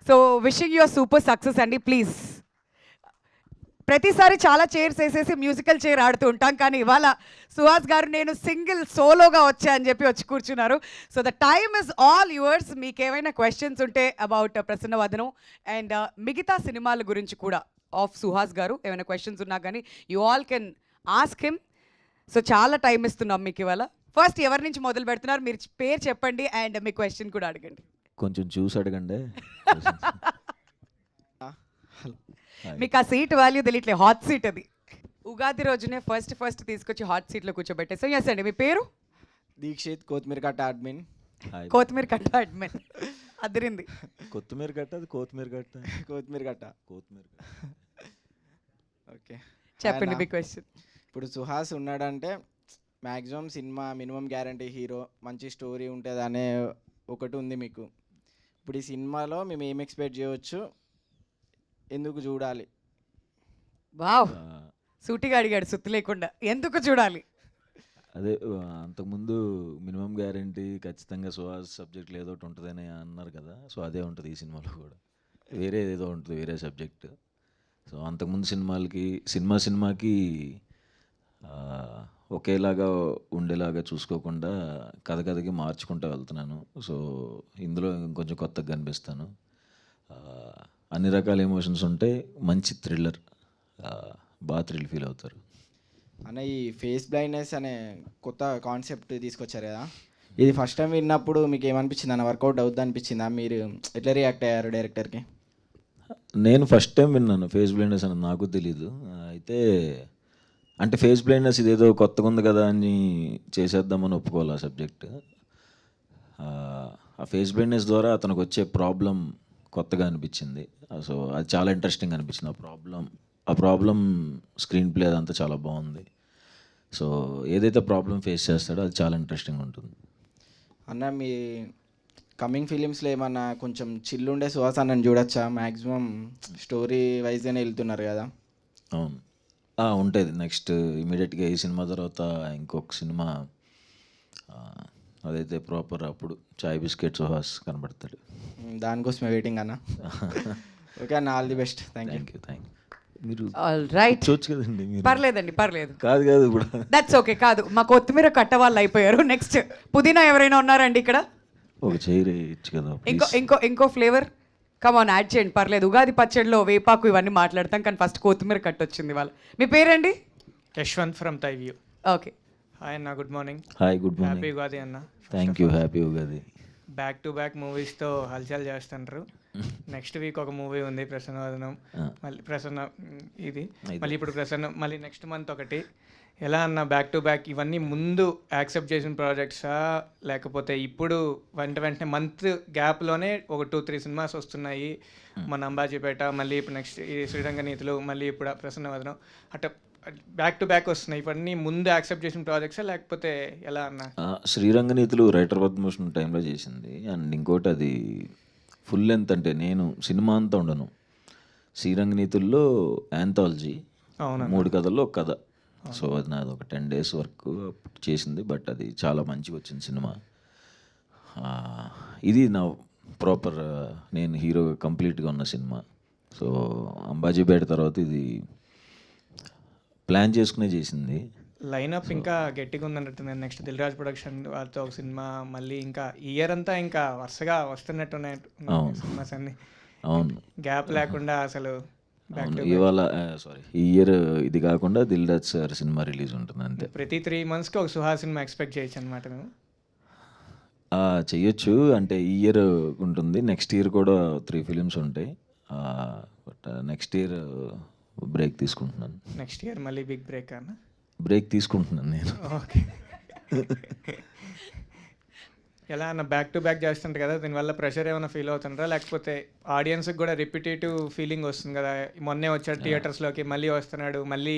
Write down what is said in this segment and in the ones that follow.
So wishing you're super success అండి. Please, ప్రతిసారి చాలా చైర్స్ వేసేసి మ్యూజికల్ చైర్ ఆడుతూ ఉంటాం, కానీ ఇవాళ సుహాస్ గారు నేను సింగిల్ సోలోగా వచ్చా అని చెప్పి వచ్చి కూర్చున్నారు. So the time is all yours. మీకు ఏమైనా క్వశ్చన్స్ ఉంటే అబౌట్ ప్రసన్న వదనం అండ్ మిగతా సినిమాల గురించి కూడా ఆఫ్ సుహాస్ గారు ఏమైనా క్వశ్చన్స్ ఉన్నా కానీ you all can ask him. So చాలా టైం ఇస్తున్నాం మీకు ఇవాళ. ఫస్ట్ ఎవరి నుంచి మొదలు పెడుతున్నారు? మీరు పేరు చెప్పండి అండ్ మీ క్వశ్చన్ కూడా అడగండి. కొంచెం చూసి అడగండి. మీకు ఆ సీట్ వాల్యూ తెలియట్లేదు, హాట్ సీట్ అది. ఉగాది రోజునే ఫస్ట్ తీసుకొచ్చి హాట్ సీట్లో కూర్చోబెట్టేసాం. ఎస్ అండి, మీ పేరు? దీక్షిత్, కొత్తిమీర కట్ట అడ్మిన్. కొత్తిమీర కట్ట అడ్మిన్. అదిరింది. కొత్తిమీర కట్ట, అది కొత్తిమీర కట్ట, కొత్తిమీర కట్ట. కొత్తిమీర. ఓకే, చెప్పండి మీ క్వశ్చన్. ఇప్పుడు సుహాస్ ఉన్నాడంటే maximum cinema minimum guarantee hero, మంచి స్టోరీ ఉంటుంది అనే ఒకటి ఉంది మీకు. ఇప్పుడు ఈ సినిమాలో మేము ఏం ఎక్స్పెక్ట్ చేయవచ్చు, ఎందుకు చూడాలి? వావ్, సూటిగా అడిగాడు సుత్తి లేకుండా. ఎందుకు చూడాలి? అదే అంతకుముందు మినిమం గ్యారంటీ ఖచ్చితంగా సుహాస్ సబ్జెక్ట్ ఏదో ఒకటి ఉంటుందని అన్నారు కదా. సో అదే ఉంటుంది ఈ సినిమాలో కూడా. వేరే ఏదో ఉంటుంది, వేరే సబ్జెక్ట్. సో అంతకుముందు సినిమాకి ఒకేలాగా ఉండేలాగా చూసుకోకుండా కథకి మార్చుకుంటూ వెళ్తున్నాను. సో ఇందులో ఇంకొంచెం కొత్తగా కనిపిస్తాను. అన్ని రకాల ఎమోషన్స్ ఉంటాయి, మంచి థ్రిల్లర్, బాగా థ్రిల్ ఫీల్ అవుతారు. అన్న, ఈ ఫేస్ బ్లైండ్నెస్ అనే కొత్త కాన్సెప్ట్ తీసుకొచ్చారు కదా, ఇది ఫస్ట్ టైం విన్నప్పుడు మీకు ఏమనిపించింది అన్న? వర్కౌట్ అవుద్ది అనిపించిందా? మీరు ఎట్లా రియాక్ట్ అయ్యారు డైరెక్టర్కి? నేను ఫస్ట్ టైం విన్నాను ఫేస్ బ్లైండ్నెస్ అని, నాకు తెలీదు. అయితే అంటే ఫేస్ బ్లైండ్నెస్ ఇదేదో కొత్తగా ఉంది కదా అని చేసేద్దామని ఒప్పుకోవాలి ఆ సబ్జెక్ట్. ఆ ఫేస్ బ్లైండ్నెస్ ద్వారా అతనికి వచ్చే ప్రాబ్లం కొత్తగా అనిపించింది. సో అది చాలా ఇంట్రెస్టింగ్ అనిపించింది. ఆ ప్రాబ్లం స్క్రీన్ ప్లే అదంతా చాలా బాగుంది. సో ఏదైతే ప్రాబ్లం ఫేస్ చేస్తాడో అది చాలా ఇంట్రెస్టింగ్ ఉంటుంది. అన్న, మీ కమింగ్ ఫిలిమ్స్లో ఏమన్నా కొంచెం చిల్లు ఉండే సుహాస్ అన్నని చూడొచ్చా? మ్యాక్సిమం స్టోరీ వైజ్గానే వెళ్తున్నారు కదా. అవును, ఉంటుంది. నెక్స్ట్ ఇమీడియట్గా ఈ సినిమా తర్వాత ఇంకొక సినిమా, అదైతే ప్రాపర్ అప్పుడు చాయ్ బిస్కెట్ సుహాస్ కనబడతాడు. దానికోసమే వెయిటింగ్ అన్న. ఓకే అన్న, all the best. Thank you. మీరు రైట్, చూడొచ్చు కదండి మీరు. పర్లేదండి, పర్లేదు. కాదు ఇప్పుడు దట్స్ ఓకే. కాదు, మా కొత్తిమీర కట్ట వాళ్ళు అయిపోయారు. నెక్స్ట్ పుదీనా ఎవరైనా ఉన్నారండి ఇక్కడ? ఒక చైర్ ఇచ్చు కదా. ఇంకో ఫ్లేవర్ కమాన్ యాడ్ చేయండి, పర్లేదు. ఉగాది పచ్చడిలో వేపాకు ఇవన్నీ మాట్లాడతాం, కానీ ఫస్ట్ కొత్తిమీర కట్ట వచ్చింది వాళ్ళ. మీ పేరండి? యశ్వంత్ ఫ్రమ్ తైవ్యూ. ఓకే. హాయ్ అన్న, good morning. Hi, good happy morning. Ugadi అన్న. Thank you, happy Ugadi. Back to back మూవీస్తో హల్చల్ చేస్తుంటారు. నెక్స్ట్ వీక్ ఒక మూవీ ఉంది ప్రసన్న వదనం, మళ్ళీ ప్రసన్న ఇది, మళ్ళీ ఇప్పుడు ప్రసన్న, మళ్ళీ నెక్స్ట్ మంత్ ఒకటి. ఎలా అన్న బ్యాక్ టు బ్యాక్ ఇవన్నీ ముందు యాక్సెప్ట్ చేసిన ప్రాజెక్ట్సా, లేకపోతే ఇప్పుడు వెంటనే మంత్ గ్యాప్లోనే ఒక 2-3 సినిమాస్ వస్తున్నాయి? మన అంబాజీపేట, మళ్ళీ ఇప్పుడు నెక్స్ట్ ఈ శ్రీరంగనీతులు, మళ్ళీ ఇప్పుడు ప్రసన్న వదనం, అట్లా బ్యాక్ టు బ్యాక్ వస్తున్నాయి. ఇవన్నీ ముందు యాక్సెప్ట్ చేసిన ప్రాజెక్ట్సా లేకపోతే ఎలా అన్న? శ్రీరంగనీతులు రైటర్ పద్మభూషణ్ టైంలో చేసింది. అండ్ ఇంకోటి అది ఫుల్ లెంత్, అంటే నేను సినిమా అంతా ఉండను. శ్రీరంగనీతుల్లో యాంథాలజీ, 3 కథల్లో ఒక కథ. సో అది నాది ఒక 10 days వర్క్ చేసింది, బట్ అది చాలా మంచిగా వచ్చింది సినిమా. ఇది నా ప్రాపర్ నేను హీరోగా కంప్లీట్గా ఉన్న సినిమా. సో అంబాజీపేట తర్వాత ఇది ప్లాన్ చేసుకునే చేసింది. లైనప్ ఇంకా గట్టిగా ఉందన్నట్టు. నెక్స్ట్ దిల్ రాజ్ ప్రొడక్షన్ వాళ్ళతో ఒక సినిమా, మళ్ళీ ఇంకా ఇయర్ అంతా ఇంకా వరుసగా వస్తున్నట్టున్నాయి సినిమాస్ అన్ని. అవును, గ్యాప్ లేకుండా అసలు ఇవాళ ఈ ఇయర్ ఇది కాకుండా Dil Raj sir cinema release ఉంటుంది అంతే. ప్రతి 3 monthsకి ఒక సుహాస్ సినిమా ఎక్స్పెక్ట్ చేయొచ్చు అనమాట మేము. చెయ్యొచ్చు, అంటే ఈ ఇయర్ ఉంటుంది, నెక్స్ట్ ఇయర్ కూడా 3 films ఉంటాయి. బట్ నెక్స్ట్ ఇయర్ బ్రేక్ తీసుకుంటున్నాను. నెక్స్ట్ ఇయర్ మళ్ళీ బిగ్ బ్రేక్ అన్న? బ్రేక్ తీసుకుంటున్నాను నేను. ఓకే. ఎలా అన్న బ్యాక్ టు బ్యాక్ చేస్తుంటారు కదా, దీనివల్ల ప్రెషర్ ఏమైనా ఫీల్ అవుతుంటారా? లేకపోతే ఆడియన్స్కి కూడా రిపిటేటివ్ ఫీలింగ్ వస్తుంది కదా, మొన్నే వచ్చాడు థియేటర్స్లోకి, మళ్ళీ వస్తున్నాడు, మళ్ళీ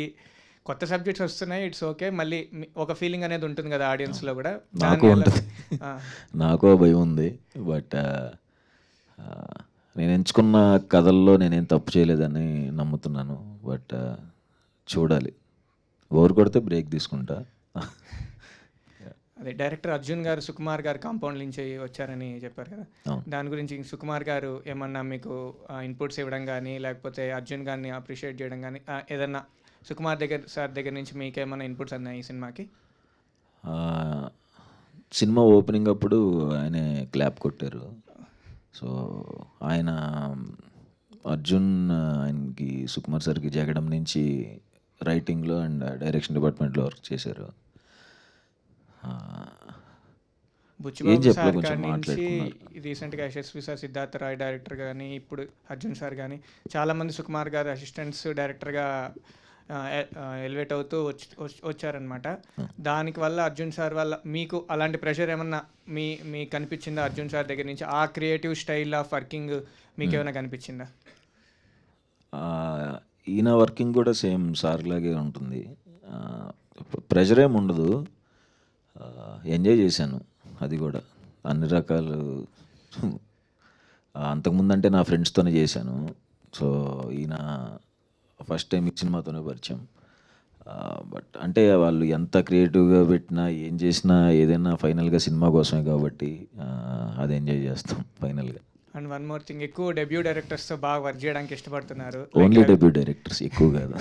కొత్త సబ్జెక్ట్స్ వస్తున్నాయి, ఇట్స్ ఓకే, మళ్ళీ ఒక ఫీలింగ్ అనేది ఉంటుంది కదా ఆడియన్స్లో కూడా. నాకు ఉంటుంది, నాకు భయం ఉంది. బట్ నేను ఎంచుకున్న కథల్లో నేనేం తప్పు చేయలేదని నమ్ముతున్నాను. బట్ చూడాలి, ఓవర్ కొడితే బ్రేక్ తీసుకుంటా. అదే డైరెక్టర్ అర్జున్ గారు సుకుమార్ గారు కాంపౌండ్ నుంచి వచ్చారని చెప్పారు కదా, అవును. దాని గురించి సుకుమార్ గారు ఏమన్నా మీకు ఇన్పుట్స్ ఇవ్వడం కానీ లేకపోతే అర్జున్ గారిని అప్రిషియేట్ చేయడం కానీ ఏదన్నా సుకుమార్ సార్ దగ్గర నుంచి మీకు ఏమన్నా ఇన్పుట్స్ అన్నాయి ఈ సినిమాకి? సినిమా ఓపెనింగ్ అప్పుడు ఆయన క్లాప్ కొట్టారు. సో ఆయన అర్జున్ ఆయనకి సుకుమార్ సార్కి జగడం నుంచి రైటింగ్లో అండ్ డైరెక్షన్ డిపార్ట్మెంట్లో వర్క్ చేశారు. ఏం బుచ్చిబాబు చెప్పలే, సార్ కొంచెం కాడి నుంచి మాట్లాడుకున్నారు. రీసెంట్గా యశస్వి సార్, సిద్ధార్థ రాయ్ డైరెక్టర్ కానీ, ఇప్పుడు అర్జున్ సార్ కానీ చాలామంది సుకుమార్ గారు అసిస్టెంట్స్ డైరెక్టర్గా ఎలివేట్ అవుతూ వచ్చారనమాట. దానికి వల్ల అర్జున్ సార్ వల్ల మీకు అలాంటి ప్రెషర్ ఏమన్నా మీకు కనిపించిందా అర్జున్ సార్ దగ్గర నుంచి? ఆ క్రియేటివ్ స్టైల్ ఆఫ్ వర్కింగ్ మీకు ఏమైనా కనిపించిందా? ఈయన వర్కింగ్ కూడా సేమ్ సార్ లాగే ఉంటుంది. ప్రెషర్ ఏమి ఉండదు, ఎంజాయ్ చేశాను. అది కూడా అన్ని రకాలు. అంతకుముందు అంటే నా ఫ్రెండ్స్తోనే చేశాను. సో ఈయన ఫస్ట్ టైం ఈ సినిమాతోనే పరిచయం. బట్ అంటే వాళ్ళు ఎంత క్రియేటివ్గా పెట్టినా ఏం చేసినా ఏదైనా ఫైనల్గా సినిమా కోసమే కాబట్టి అది ఎంజాయ్ చేస్తాం ఫైనల్గా. అండ్ వన్ మోర్ థింగ్, ఎక్కువ డెబ్యూ డైరెక్టర్స్తో బాగా వర్క్ చేయడానికి ఇష్టపడుతున్నారు. ఓన్లీ డెబ్యూ డైరెక్టర్స్, ఎక్కువ కాదు.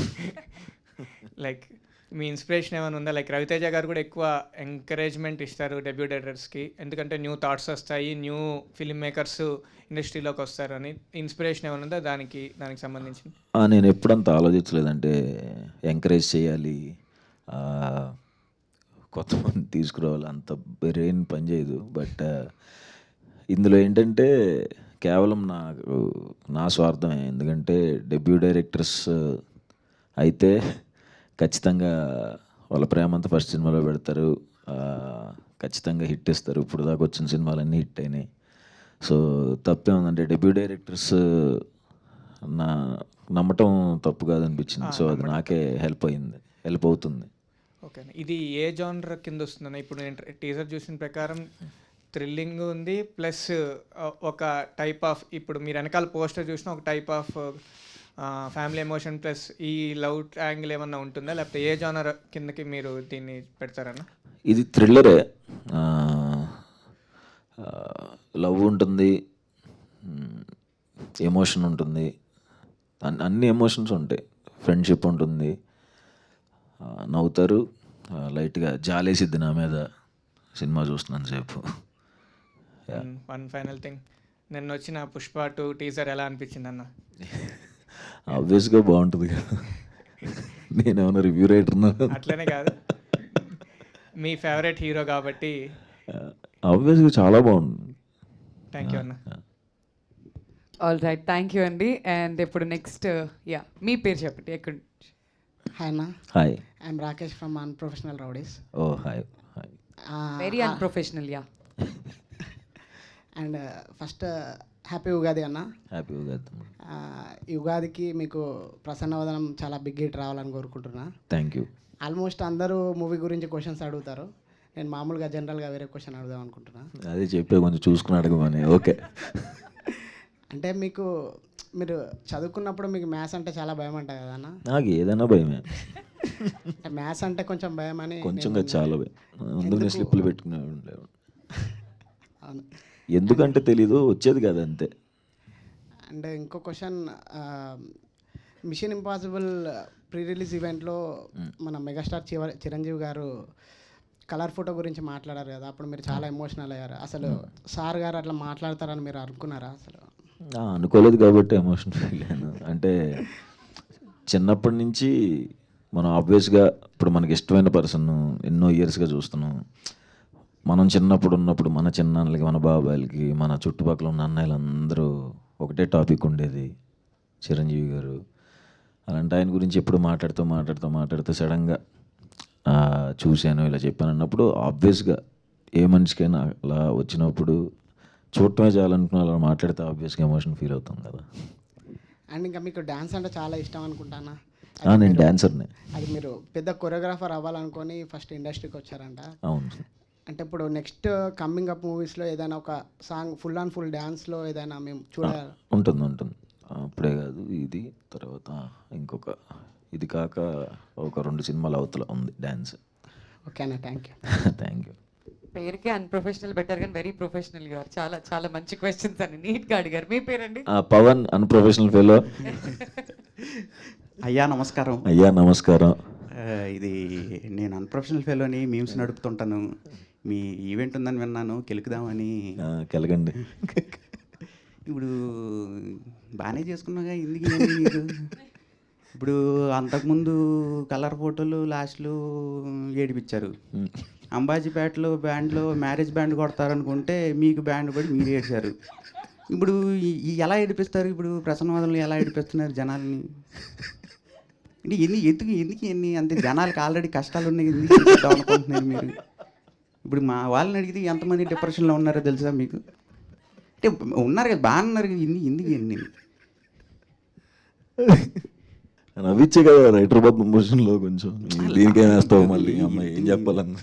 లైక్ మీ ఇన్స్పిరేషన్ ఏమైనా ఉందా? లైక్ రవితేజ గారు కూడా ఎక్కువ ఎంకరేజ్మెంట్ ఇస్తారు డెబ్యూ డైరెక్టర్స్కి, ఎందుకంటే న్యూ థాట్స్ వస్తాయి, న్యూ ఫిల్మ్ మేకర్స్ ఇండస్ట్రీలోకి వస్తారు అని. ఇన్స్పిరేషన్ ఏమైనా ఉందా దానికి సంబంధించి? నేను ఎప్పుడంత ఆలోచించలేదంటే ఎంకరేజ్ చేయాలి, కొత్త మంది తీసుకురావాలి, అంత బ్రెయిన్ పనిచేయదు. బట్ ఇందులో ఏంటంటే కేవలం నా స్వార్థమే. ఎందుకంటే డెబ్యూ డైరెక్టర్స్ అయితే ఖచ్చితంగా వాళ్ళ ప్రేమ అంతా ఫస్ట్ సినిమాలో పెడతారు, ఖచ్చితంగా హిట్ ఇస్తారు. ఇప్పుడు దాకా వచ్చిన సినిమాలన్నీ హిట్ అయినాయి. సో తప్పేముందంటే డెబ్యూ డైరెక్టర్స్ నమ్మటం తప్పు కాదనిపించింది. సో అది నాకే హెల్ప్ అవుతుంది. ఓకే, ఇది ఏ జానర్ కింద వస్తుందన్న? ఇప్పుడు నేను టీజర్ చూసిన ప్రకారం థ్రిల్లింగ్ ఉంది, ప్లస్ ఒక టైప్ ఆఫ్, ఇప్పుడు మీరు వెనకాల పోస్టర్ చూసిన ఒక type of family emotion plus ఈ లవ్ యాంగిల్ ఏమన్నా ఉంటుందా, లేకపోతే ఏ జానర్ కిందకి మీరు దీన్ని పెడతారన్న? ఇది థ్రిల్లరే. లవ్ ఉంటుంది, ఎమోషన్ ఉంటుంది, అన్ని ఎమోషన్స్ ఉంటాయి. ఫ్రెండ్షిప్ ఉంటుంది, నవ్వుతారు, లైట్గా జాలేసిద్ది నా మీద సినిమా చూస్తున్నాను సేపు. వన్ ఫైనల్ థింగ్, నిన్న వచ్చిన పుష్ప 2 టీజర్ ఎలా అనిపించింది అన్న? ఆబ్వియస్గా బాగుంటుంది కదా, నేనేమన్నా రివ్యూ రైటర్నా? అట్లనే కాదు, మీ ఫేవరెట్ హీరో కాబట్టి. ఆబ్వియస్గా చాలా బాగుంది. థ్యాంక్ యూ అన్న. ఆల్ రైట్, థ్యాంక్ యూ అండి. అండ్ ఇప్పుడు నెక్స్ట్ మీ పేరు చెప్పండి, ఎక్కడ? హాయ్ అన్న, hi. I'm Rakesh from unprofessional rowdies. Oh hi. Very unprofessional. And first happy Ugadi అన్న. హ్యాపీ ఉగాది. ఈ ఉగాదికి మీకు ప్రసన్నవదనం చాలా బిగ్ హిట్ రావాలని కోరుకుంటున్నా. Thank you. ఆల్మోస్ట్ అందరూ మూవీ గురించి క్వశ్చన్స్ అడుగుతారు, నేను మామూలుగా జనరల్గా వేరే క్వశ్చన్ అడుగుదాం అనుకుంటున్నా. అదే చెప్పే, కొంచెం చూసుకుని అడగమని. ఓకే. అంటే మీరు చదువుకున్నప్పుడు మీకు మ్యాథ్స్ అంటే చాలా భయం అంట కదా అన్న? నాకు ఏదైనా భయమే. మ్యాథ్స్ అంటే కొంచెం భయం అని. కొంచెంగా చాలా భయం. ముందు స్లిప్పులు పెట్టుకునే ఉండేవాడు. అవును. ఎందుకంటే తెలీదు, వచ్చేది కదా అంతే. అండ్ ఇంకో question, mission impossible pre release ఈవెంట్లో మన మెగాస్టార్ చిరంజీవి గారు కలర్ ఫోటో గురించి మాట్లాడారు కదా, అప్పుడు మీరు చాలా ఎమోషనల్ అయ్యారు. అసలు సార్ గారు అట్లా మాట్లాడతారని మీరు అనుకున్నారా అసలు? అనుకోలేదు కాబట్టి ఎమోషన్ ఫీల్ అయ్యాను. అంటే చిన్నప్పటి నుంచి మనం ఆబ్వియస్గా ఇప్పుడు మనకి ఇష్టమైన పర్సన్ ఎన్నో ఇయర్స్గా చూస్తున్నాం. మనం చిన్నప్పుడు ఉన్నప్పుడు మన చిన్నాన్నలకి, మన బాబాయిలకి, మన చుట్టుపక్కల ఉన్న అన్నయ్యలందరూ ఒకటే టాపిక్ ఉండేది, చిరంజీవి గారు. అలాంటి ఆయన గురించి ఎప్పుడు మాట్లాడుతూ సడన్గా చూశాను, ఇలా చెప్పాను అన్నప్పుడు ఆబ్వియస్గా ఏ మనిషికైనా అలా వచ్చినప్పుడు చూడటమే చాలనుకున్న అలా మాట్లాడితే ఆబ్వియస్గా ఎమోషన్ ఫీల్ అవుతాం కదా. అండ్ ఇంకా మీకు డ్యాన్స్ అంటే చాలా ఇష్టం అనుకుంటానా? నేను డాన్సర్నే. అది మీరు పెద్ద కొరియోగ్రాఫర్ అవ్వాలనుకొని ఫస్ట్ ఇండస్ట్రీకి వచ్చారంట. అవును. అంటే ఇప్పుడు నెక్స్ట్ కమింగ్ అప్ మూవీస్లో ఏదైనా ఒక సాంగ్ ఫుల్ అండ్ ఫుల్ డ్యాన్స్లో ఏదైనా మేము చూడాలి? ఉంటుంది. అప్పుడే కాదు, ఇది తర్వాత ఇంకొక, ఇది కాక ఒక 2 సినిమాల అవతల ఉంది డ్యాన్స్. ఓకేనా, థ్యాంక్ యూ. Thank you. పేరుకే అన్ప్రొఫెషనల్ బెటర్ కానీ వెరీ ప్రొఫెషనల్ గారు. చాలా చాలా మంచి క్వశ్చన్స్ అని నీట్గా అడిగారు. మీ పేరండి? Pavan unprofessional fellow. అయ్యా నమస్కారం. అయ్యా నమస్కారం. ఇది నేను అన్ప్రొఫెషనల్ ఫెలోని మీమ్స్ నడుపుతుంటాను. మీ ఈవెంట్ ఉందని విన్నాను, కెలుకుదామని. కెలగండి. ఇప్పుడు బాగానే చేసుకున్నాగా, ఎందుకు ఇవన్నీ నీకు? ఇప్పుడు అంతకుముందు కలర్ ఫోటోలు లాస్ట్లో ఏడిపించారు. అంబాజీపేటలో బ్యాండ్లో మ్యారేజ్ బ్యాండ్ కొడతారనుకుంటే మీకు బ్యాండ్ పడి మీరు ఏడ్చారు. ఇప్పుడు ఎలా ఏడిపిస్తారు? ఇప్పుడు ప్రసన్నవాదంలో ఎలా ఏడిపిస్తున్నారు జనాల్ని? అంటే ఎందుకు ఎన్ని అంటే జనాలకి ఆల్రెడీ కష్టాలు ఉన్నాయి, ఎందుకు అనుకుంటున్నారు మీరు? ఇప్పుడు మా వాళ్ళని అడిగితే ఎంతమంది డిప్రెషన్లో ఉన్నారో తెలుసా మీకు? అంటే ఉన్నారు కదా, బాగా ఉన్నారు కదా, ఎందుకు ఎన్ని నవ్విచ్చే కదా రైటర్ పద్మభూషణ్లో కొంచెం. దీనికేం వేస్తావు మళ్ళీ అమ్మాయి, ఏం చెప్పాలన్న.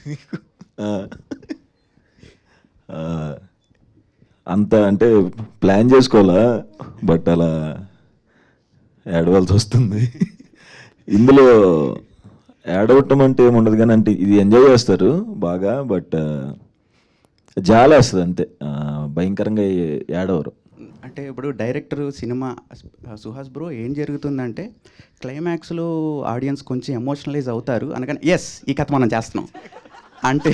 అంత అంటే ప్లాన్ చేసుకోవాలా, బట్ అలా ఏడవలసి వస్తుంది. ఇందులో ఏడవటం అంటే ఏముండదు కానీ, అంటే ఇది ఎంజాయ్ చేస్తారు బాగా, బట్ జాలా వస్తుంది అంతే, భయంకరంగా ఏడవరు. అంటే ఇప్పుడు డైరెక్టర్ సినిమా సుహాస్ బ్రో ఏం జరుగుతుందంటే క్లైమాక్స్లో ఆడియన్స్ కొంచెం ఎమోషనలైజ్ అవుతారు అనగానే ఎస్ ఈ కథ మనం చేస్తున్నాం అంటే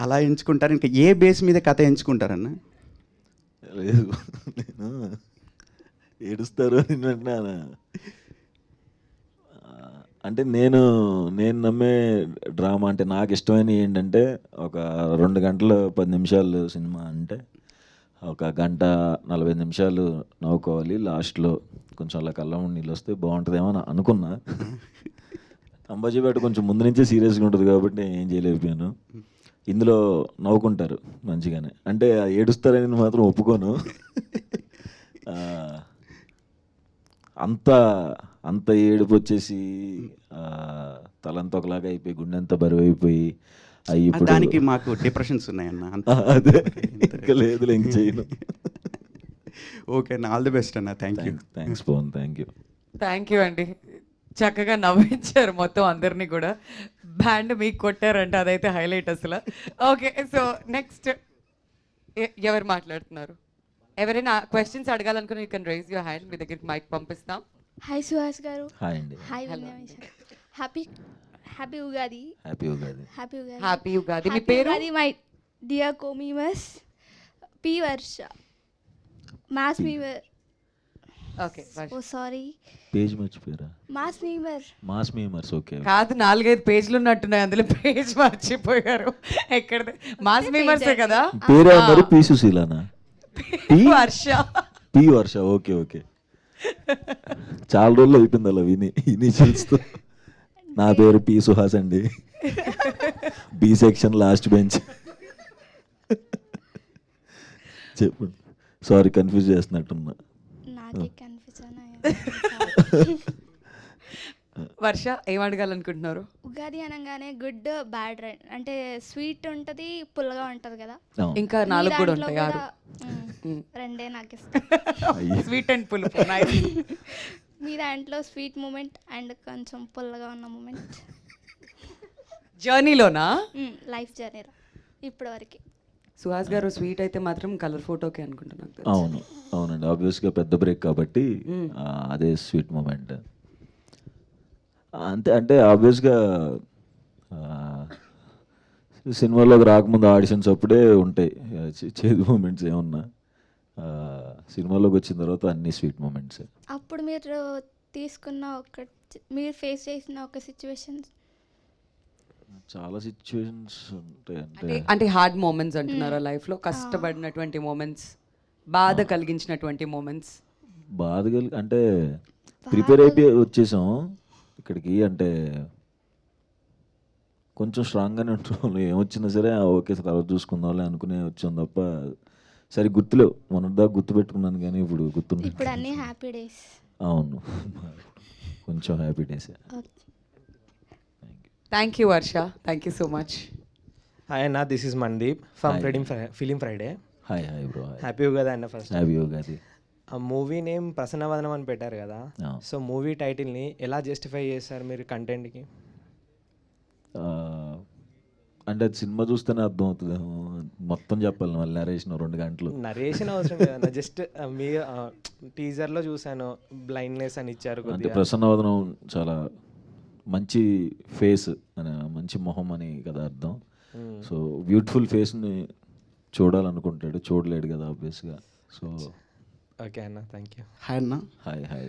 అలా ఎంచుకుంటారు. ఇంకా ఏ బేస్ మీద కథ ఎంచుకుంటారన్న? లేదు, నేను ఏడుస్తారు అని వింటున్నాను. అంటే నేను నమ్మే డ్రామా అంటే నాకు ఇష్టమైన ఏంటంటే, ఒక 2 గంటలు 10 నిమిషాలు సినిమా అంటే 1 గంట 45 నిమిషాలు నవ్వుకోవాలి, లాస్ట్లో కొంచెం అలా కళ్ళం నీళ్ళు వస్తే బాగుంటుందేమో అని అనుకున్నా. అంబాజీపేట కొంచెం ముందు నుంచే సీరియస్గా ఉంటుంది కాబట్టి ఏం చేయలేకపోయాను. ఇందులో నవ్వుకుంటారు మంచిగానే, అంటే ఏడుస్తారని మాత్రం ఒప్పుకోను. అంత ఏడుపు వచ్చేసి తలంతా ఒకలాగా అయిపోయి, గుండెంతా బరువు అయిపోయి అవి ఇప్పుడు దానికి మాకు డిప్రెషన్స్ ఉన్నాయన్న. అదే ఇంకా లేదు, ఇంక చేయను. ఓకే అన్న, ఆల్ ది బెస్ట్ అన్న. Thanks Pavan, thank you. Thank you అండి. చక్కగా నవ్వించారు మొత్తం అందరినీ కూడా. బ్యాండ్ మీకు కొట్టారంటే అదైతే హైలైట్ అసలు. ఓకే, సో నెక్స్ట్ ఎవరు మాట్లాడుతున్నారు? ఎవరైనా క్వశ్చన్స్ అడగాలనుకుని you can raise your hand. మీ దగ్గరికి మైక్ పంపిస్తాం. హాయ్ సుహాస్ గారు. హాయ్ అండి. Hi happy happy Ugadi. Happy Ugadi. Happy Ugadi. Happy Ugadi. మీ పేరు? మై డియర్ కోమీమస్ P Varsha mass memer. Okay, oh sorry, page మర్చిపోయారా? Mass memers. ఓకే, కాదు 4-5 పేజీలు ఉన్నట్టున్నాయి, అందులో పేజ్ మర్చిపోయారు. ఎక్కడ మాస్ మీమర్సే కదా. పేరే అన్నారు, పి సుశీలానా? వర్ష. పి వర్ష. ఓకే ఓకే, చాలా రోజులు అయిపోయింది అలా విని ఇనిషియల్స్తో. నా పేరు పి సుహాస్ అండి, బి సెక్షన్ లాస్ట్ బెంచ్. చెప్పండి, సారీ కన్ఫ్యూజ్ చేస్తున్నట్టున్నా. నాకే కన్ఫ్యూజన్ వర్ష ఏం అడగాలనుకుంటున్నారు? ఉగాది అనగానే గుడ్ బ్యాడ్ అంటే స్వీట్ ఉంటుంది, పుల్లగా ఉంటుంది కదా. ఇంకా 4 కూడా ఉంటాయి, 6. రెండే నాకు ఇష్టం, స్వీట్ అండ్ పులుపు. మీ దాంట్లో స్వీట్ మూమెంట్ అండ్ కొంచెం పుల్లగా ఉన్న మూమెంట్ జర్నీలోనా? లైఫ్ జర్నీలో ఇప్పటివరకు. సుహాస్ గారు స్వీట్ అయితే మాత్రం కలర్ ఫోటోకే అనుకుంటున్నాను. అవును అవునండి, ఆబ్వియస్గా పెద్ద బ్రేక్ కాబట్టి అదే స్వీట్ మూమెంట్ అంతే. అంటే ఆబ్వియస్గా సినిమాలోకి రాకముందు ఆడిషన్స్ అప్పుడే ఉంటాయి చేదు మూమెంట్స్ ఏమన్నా, సినిమాలోకి వచ్చిన తర్వాత అన్ని స్వీట్ మూమెంట్స్. అప్పుడు మీరు తీసుకున్న మీరు ఫేస్ చేసిన ఒక సిచ్యువేషన్? చాలా సిచ్యువేషన్స్ ఉంటాయి. అంటే హార్డ్ మూమెంట్స్ అంటున్నారా లైఫ్లో? కష్టపడినటువంటి మూమెంట్స్, బాధ కలిగించినటువంటి మూమెంట్స్? బాధ అంటే ప్రిపేర్ అయిపోయి వచ్చేసాం ఇక్కడికి, అంటే కొంచెం స్ట్రాంగ్గానే ఉంటాం. ఏమొచ్చినా సరే ఓకే తర్వాత చూసుకుందాంలే అనుకునే వచ్చాం తప్ప సరే గుర్తులేవు. మొన్నటిదాకా గుర్తు పెట్టుకున్నాను కానీ ఇప్పుడు గుర్తుంది. ఇప్పుడు అన్ని హ్యాపీ డేస్. అవును, కొంచెం happy days. Thank you Varsha, thank you so much. Hi అన్న, this is Mandeep from film Friday. Hi hi bro. Happy Ugadi అన్న. First happy Ugadi. ఆ మూవీ నేమ్ ప్రసన్నవదనం అని పెట్టారు కదా, సో మూవీ టైటిల్ని ఎలా జస్టిఫై చేస్తారు మీరు కంటెంట్కి? అంటే అది సినిమా చూస్తేనే అర్థం అవుతుంది మొత్తం చెప్పాలి మళ్ళీ నరేషన్ 2 గంటలు. నరేషన్ అవసరం లేదన్న, జస్ట్ మీ టీజర్లో చూశాను, బ్లైండ్నెస్ అని ఇచ్చారు అంటే కొద్దిగా. ప్రసన్నవదనం చాలా మంచి ఫేస్ అని, మంచి మొహం అని కదా అర్థం. సో బ్యూటిఫుల్ ఫేస్ని చూడాలనుకుంటాడు, చూడలేడు కదా ఆబ్వియస్గా. సో ఓకే అన్న, థ్యాంక్ యూ. హాయ్ అన్న. Hi hi.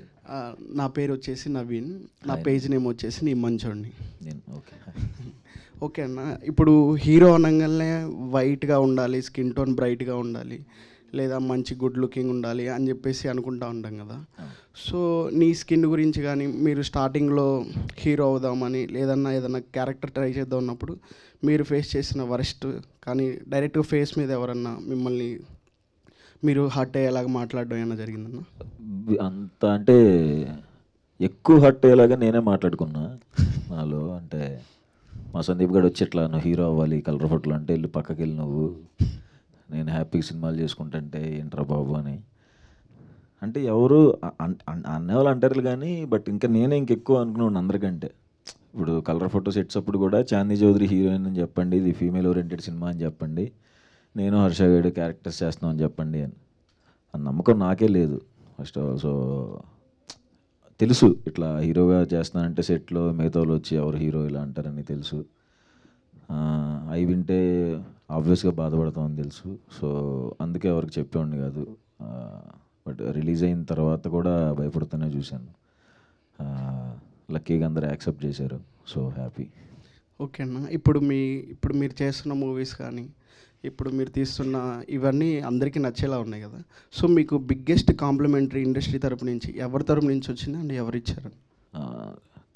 నా పేరు వచ్చేసి నవీన్, నా హాయ్. పేజ్ నేమ్ వచ్చేసి నీ మంచోడిని. నేను ఓకే. ఓకే అన్న, ఇప్పుడు హీరో అనగానే వైట్గా ఉండాలి, స్కిన్ టోన్ బ్రైట్గా ఉండాలి, లేదా మంచి గుడ్ లుకింగ్ ఉండాలి అని చెప్పేసి అనుకుంటా ఉంటాం కదా. సో నీ స్కిన్ గురించి కానీ, మీరు స్టార్టింగ్లో హీరో అవుదామని లేదన్నా ఏదన్నా క్యారెక్టర్ ట్రై చేద్దాం అన్నప్పుడు మీరు ఫేస్ చేసిన వరస్ట్ కానీ డైరెక్ట్గా ఫేస్ మీద ఎవరన్నా మిమ్మల్ని మీరు హర్ట్ అయ్యేలాగా మాట్లాడడం ఏమైనా జరిగిందన్న? అంత అంటే ఎక్కువ హర్ట్ అయ్యేలాగా నేనే మాట్లాడుకున్నా నాలో. అంటే మా సందీప్ గడు వచ్చి ఇట్లా నువ్వు హీరో అవ్వాలి కలర్ ఫోటోలు అంటే వెళ్ళి పక్కకి వెళ్ళి నువ్వు, నేను హ్యాపీగా సినిమాలు చేసుకుంటుంటే ఏంట్రా బాబు అని. అంటే ఎవరు అనేవాళ్ళు అంటారు కానీ బట్ ఇంకా నేనే ఇంకెక్కువ అనుకున్నాను అందరికంటే. ఇప్పుడు కలర్ ఫోటో సెట్స్ అప్పుడు కూడా చాందీ చౌదరి హీరోయిన్ అని చెప్పండి, ఇది ఫీమేల్ ఓరియంటెడ్ సినిమా అని చెప్పండి, నేను హర్ష గడు క్యారెక్టర్స్ చేస్తున్నాం అని చెప్పండి అని. ఆ నమ్మకం నాకే లేదు ఫస్ట్ ఆఫ్ ఆల్. సో తెలుసు ఇట్లా హీరోగా చేస్తున్నానంటే సెట్లో మిగతా వాళ్ళు వచ్చి ఎవరు హీరో ఇలా అంటారని తెలుసు. అవి వింటే ఆబ్వియస్గా బాధపడతామని తెలుసు. సో అందుకే ఎవరికి చెప్పేవాడిని కాదు. బట్ రిలీజ్ అయిన తర్వాత కూడా భయపడుతూనే చూశాను. లక్కీగా అందరూ యాక్సెప్ట్ చేశారు. So happy. ఓకే అన్న, ఇప్పుడు మీరు చేస్తున్న మూవీస్ కానీ ఇప్పుడు మీరు తీస్తున్న ఇవన్నీ అందరికీ నచ్చేలా ఉన్నాయి కదా. సో మీకు బిగ్గెస్ట్ కాంప్లిమెంటరీ ఇండస్ట్రీ తరపు నుంచి ఎవరి తరపు నుంచి వచ్చింది అండ్ ఎవరు ఇచ్చారు?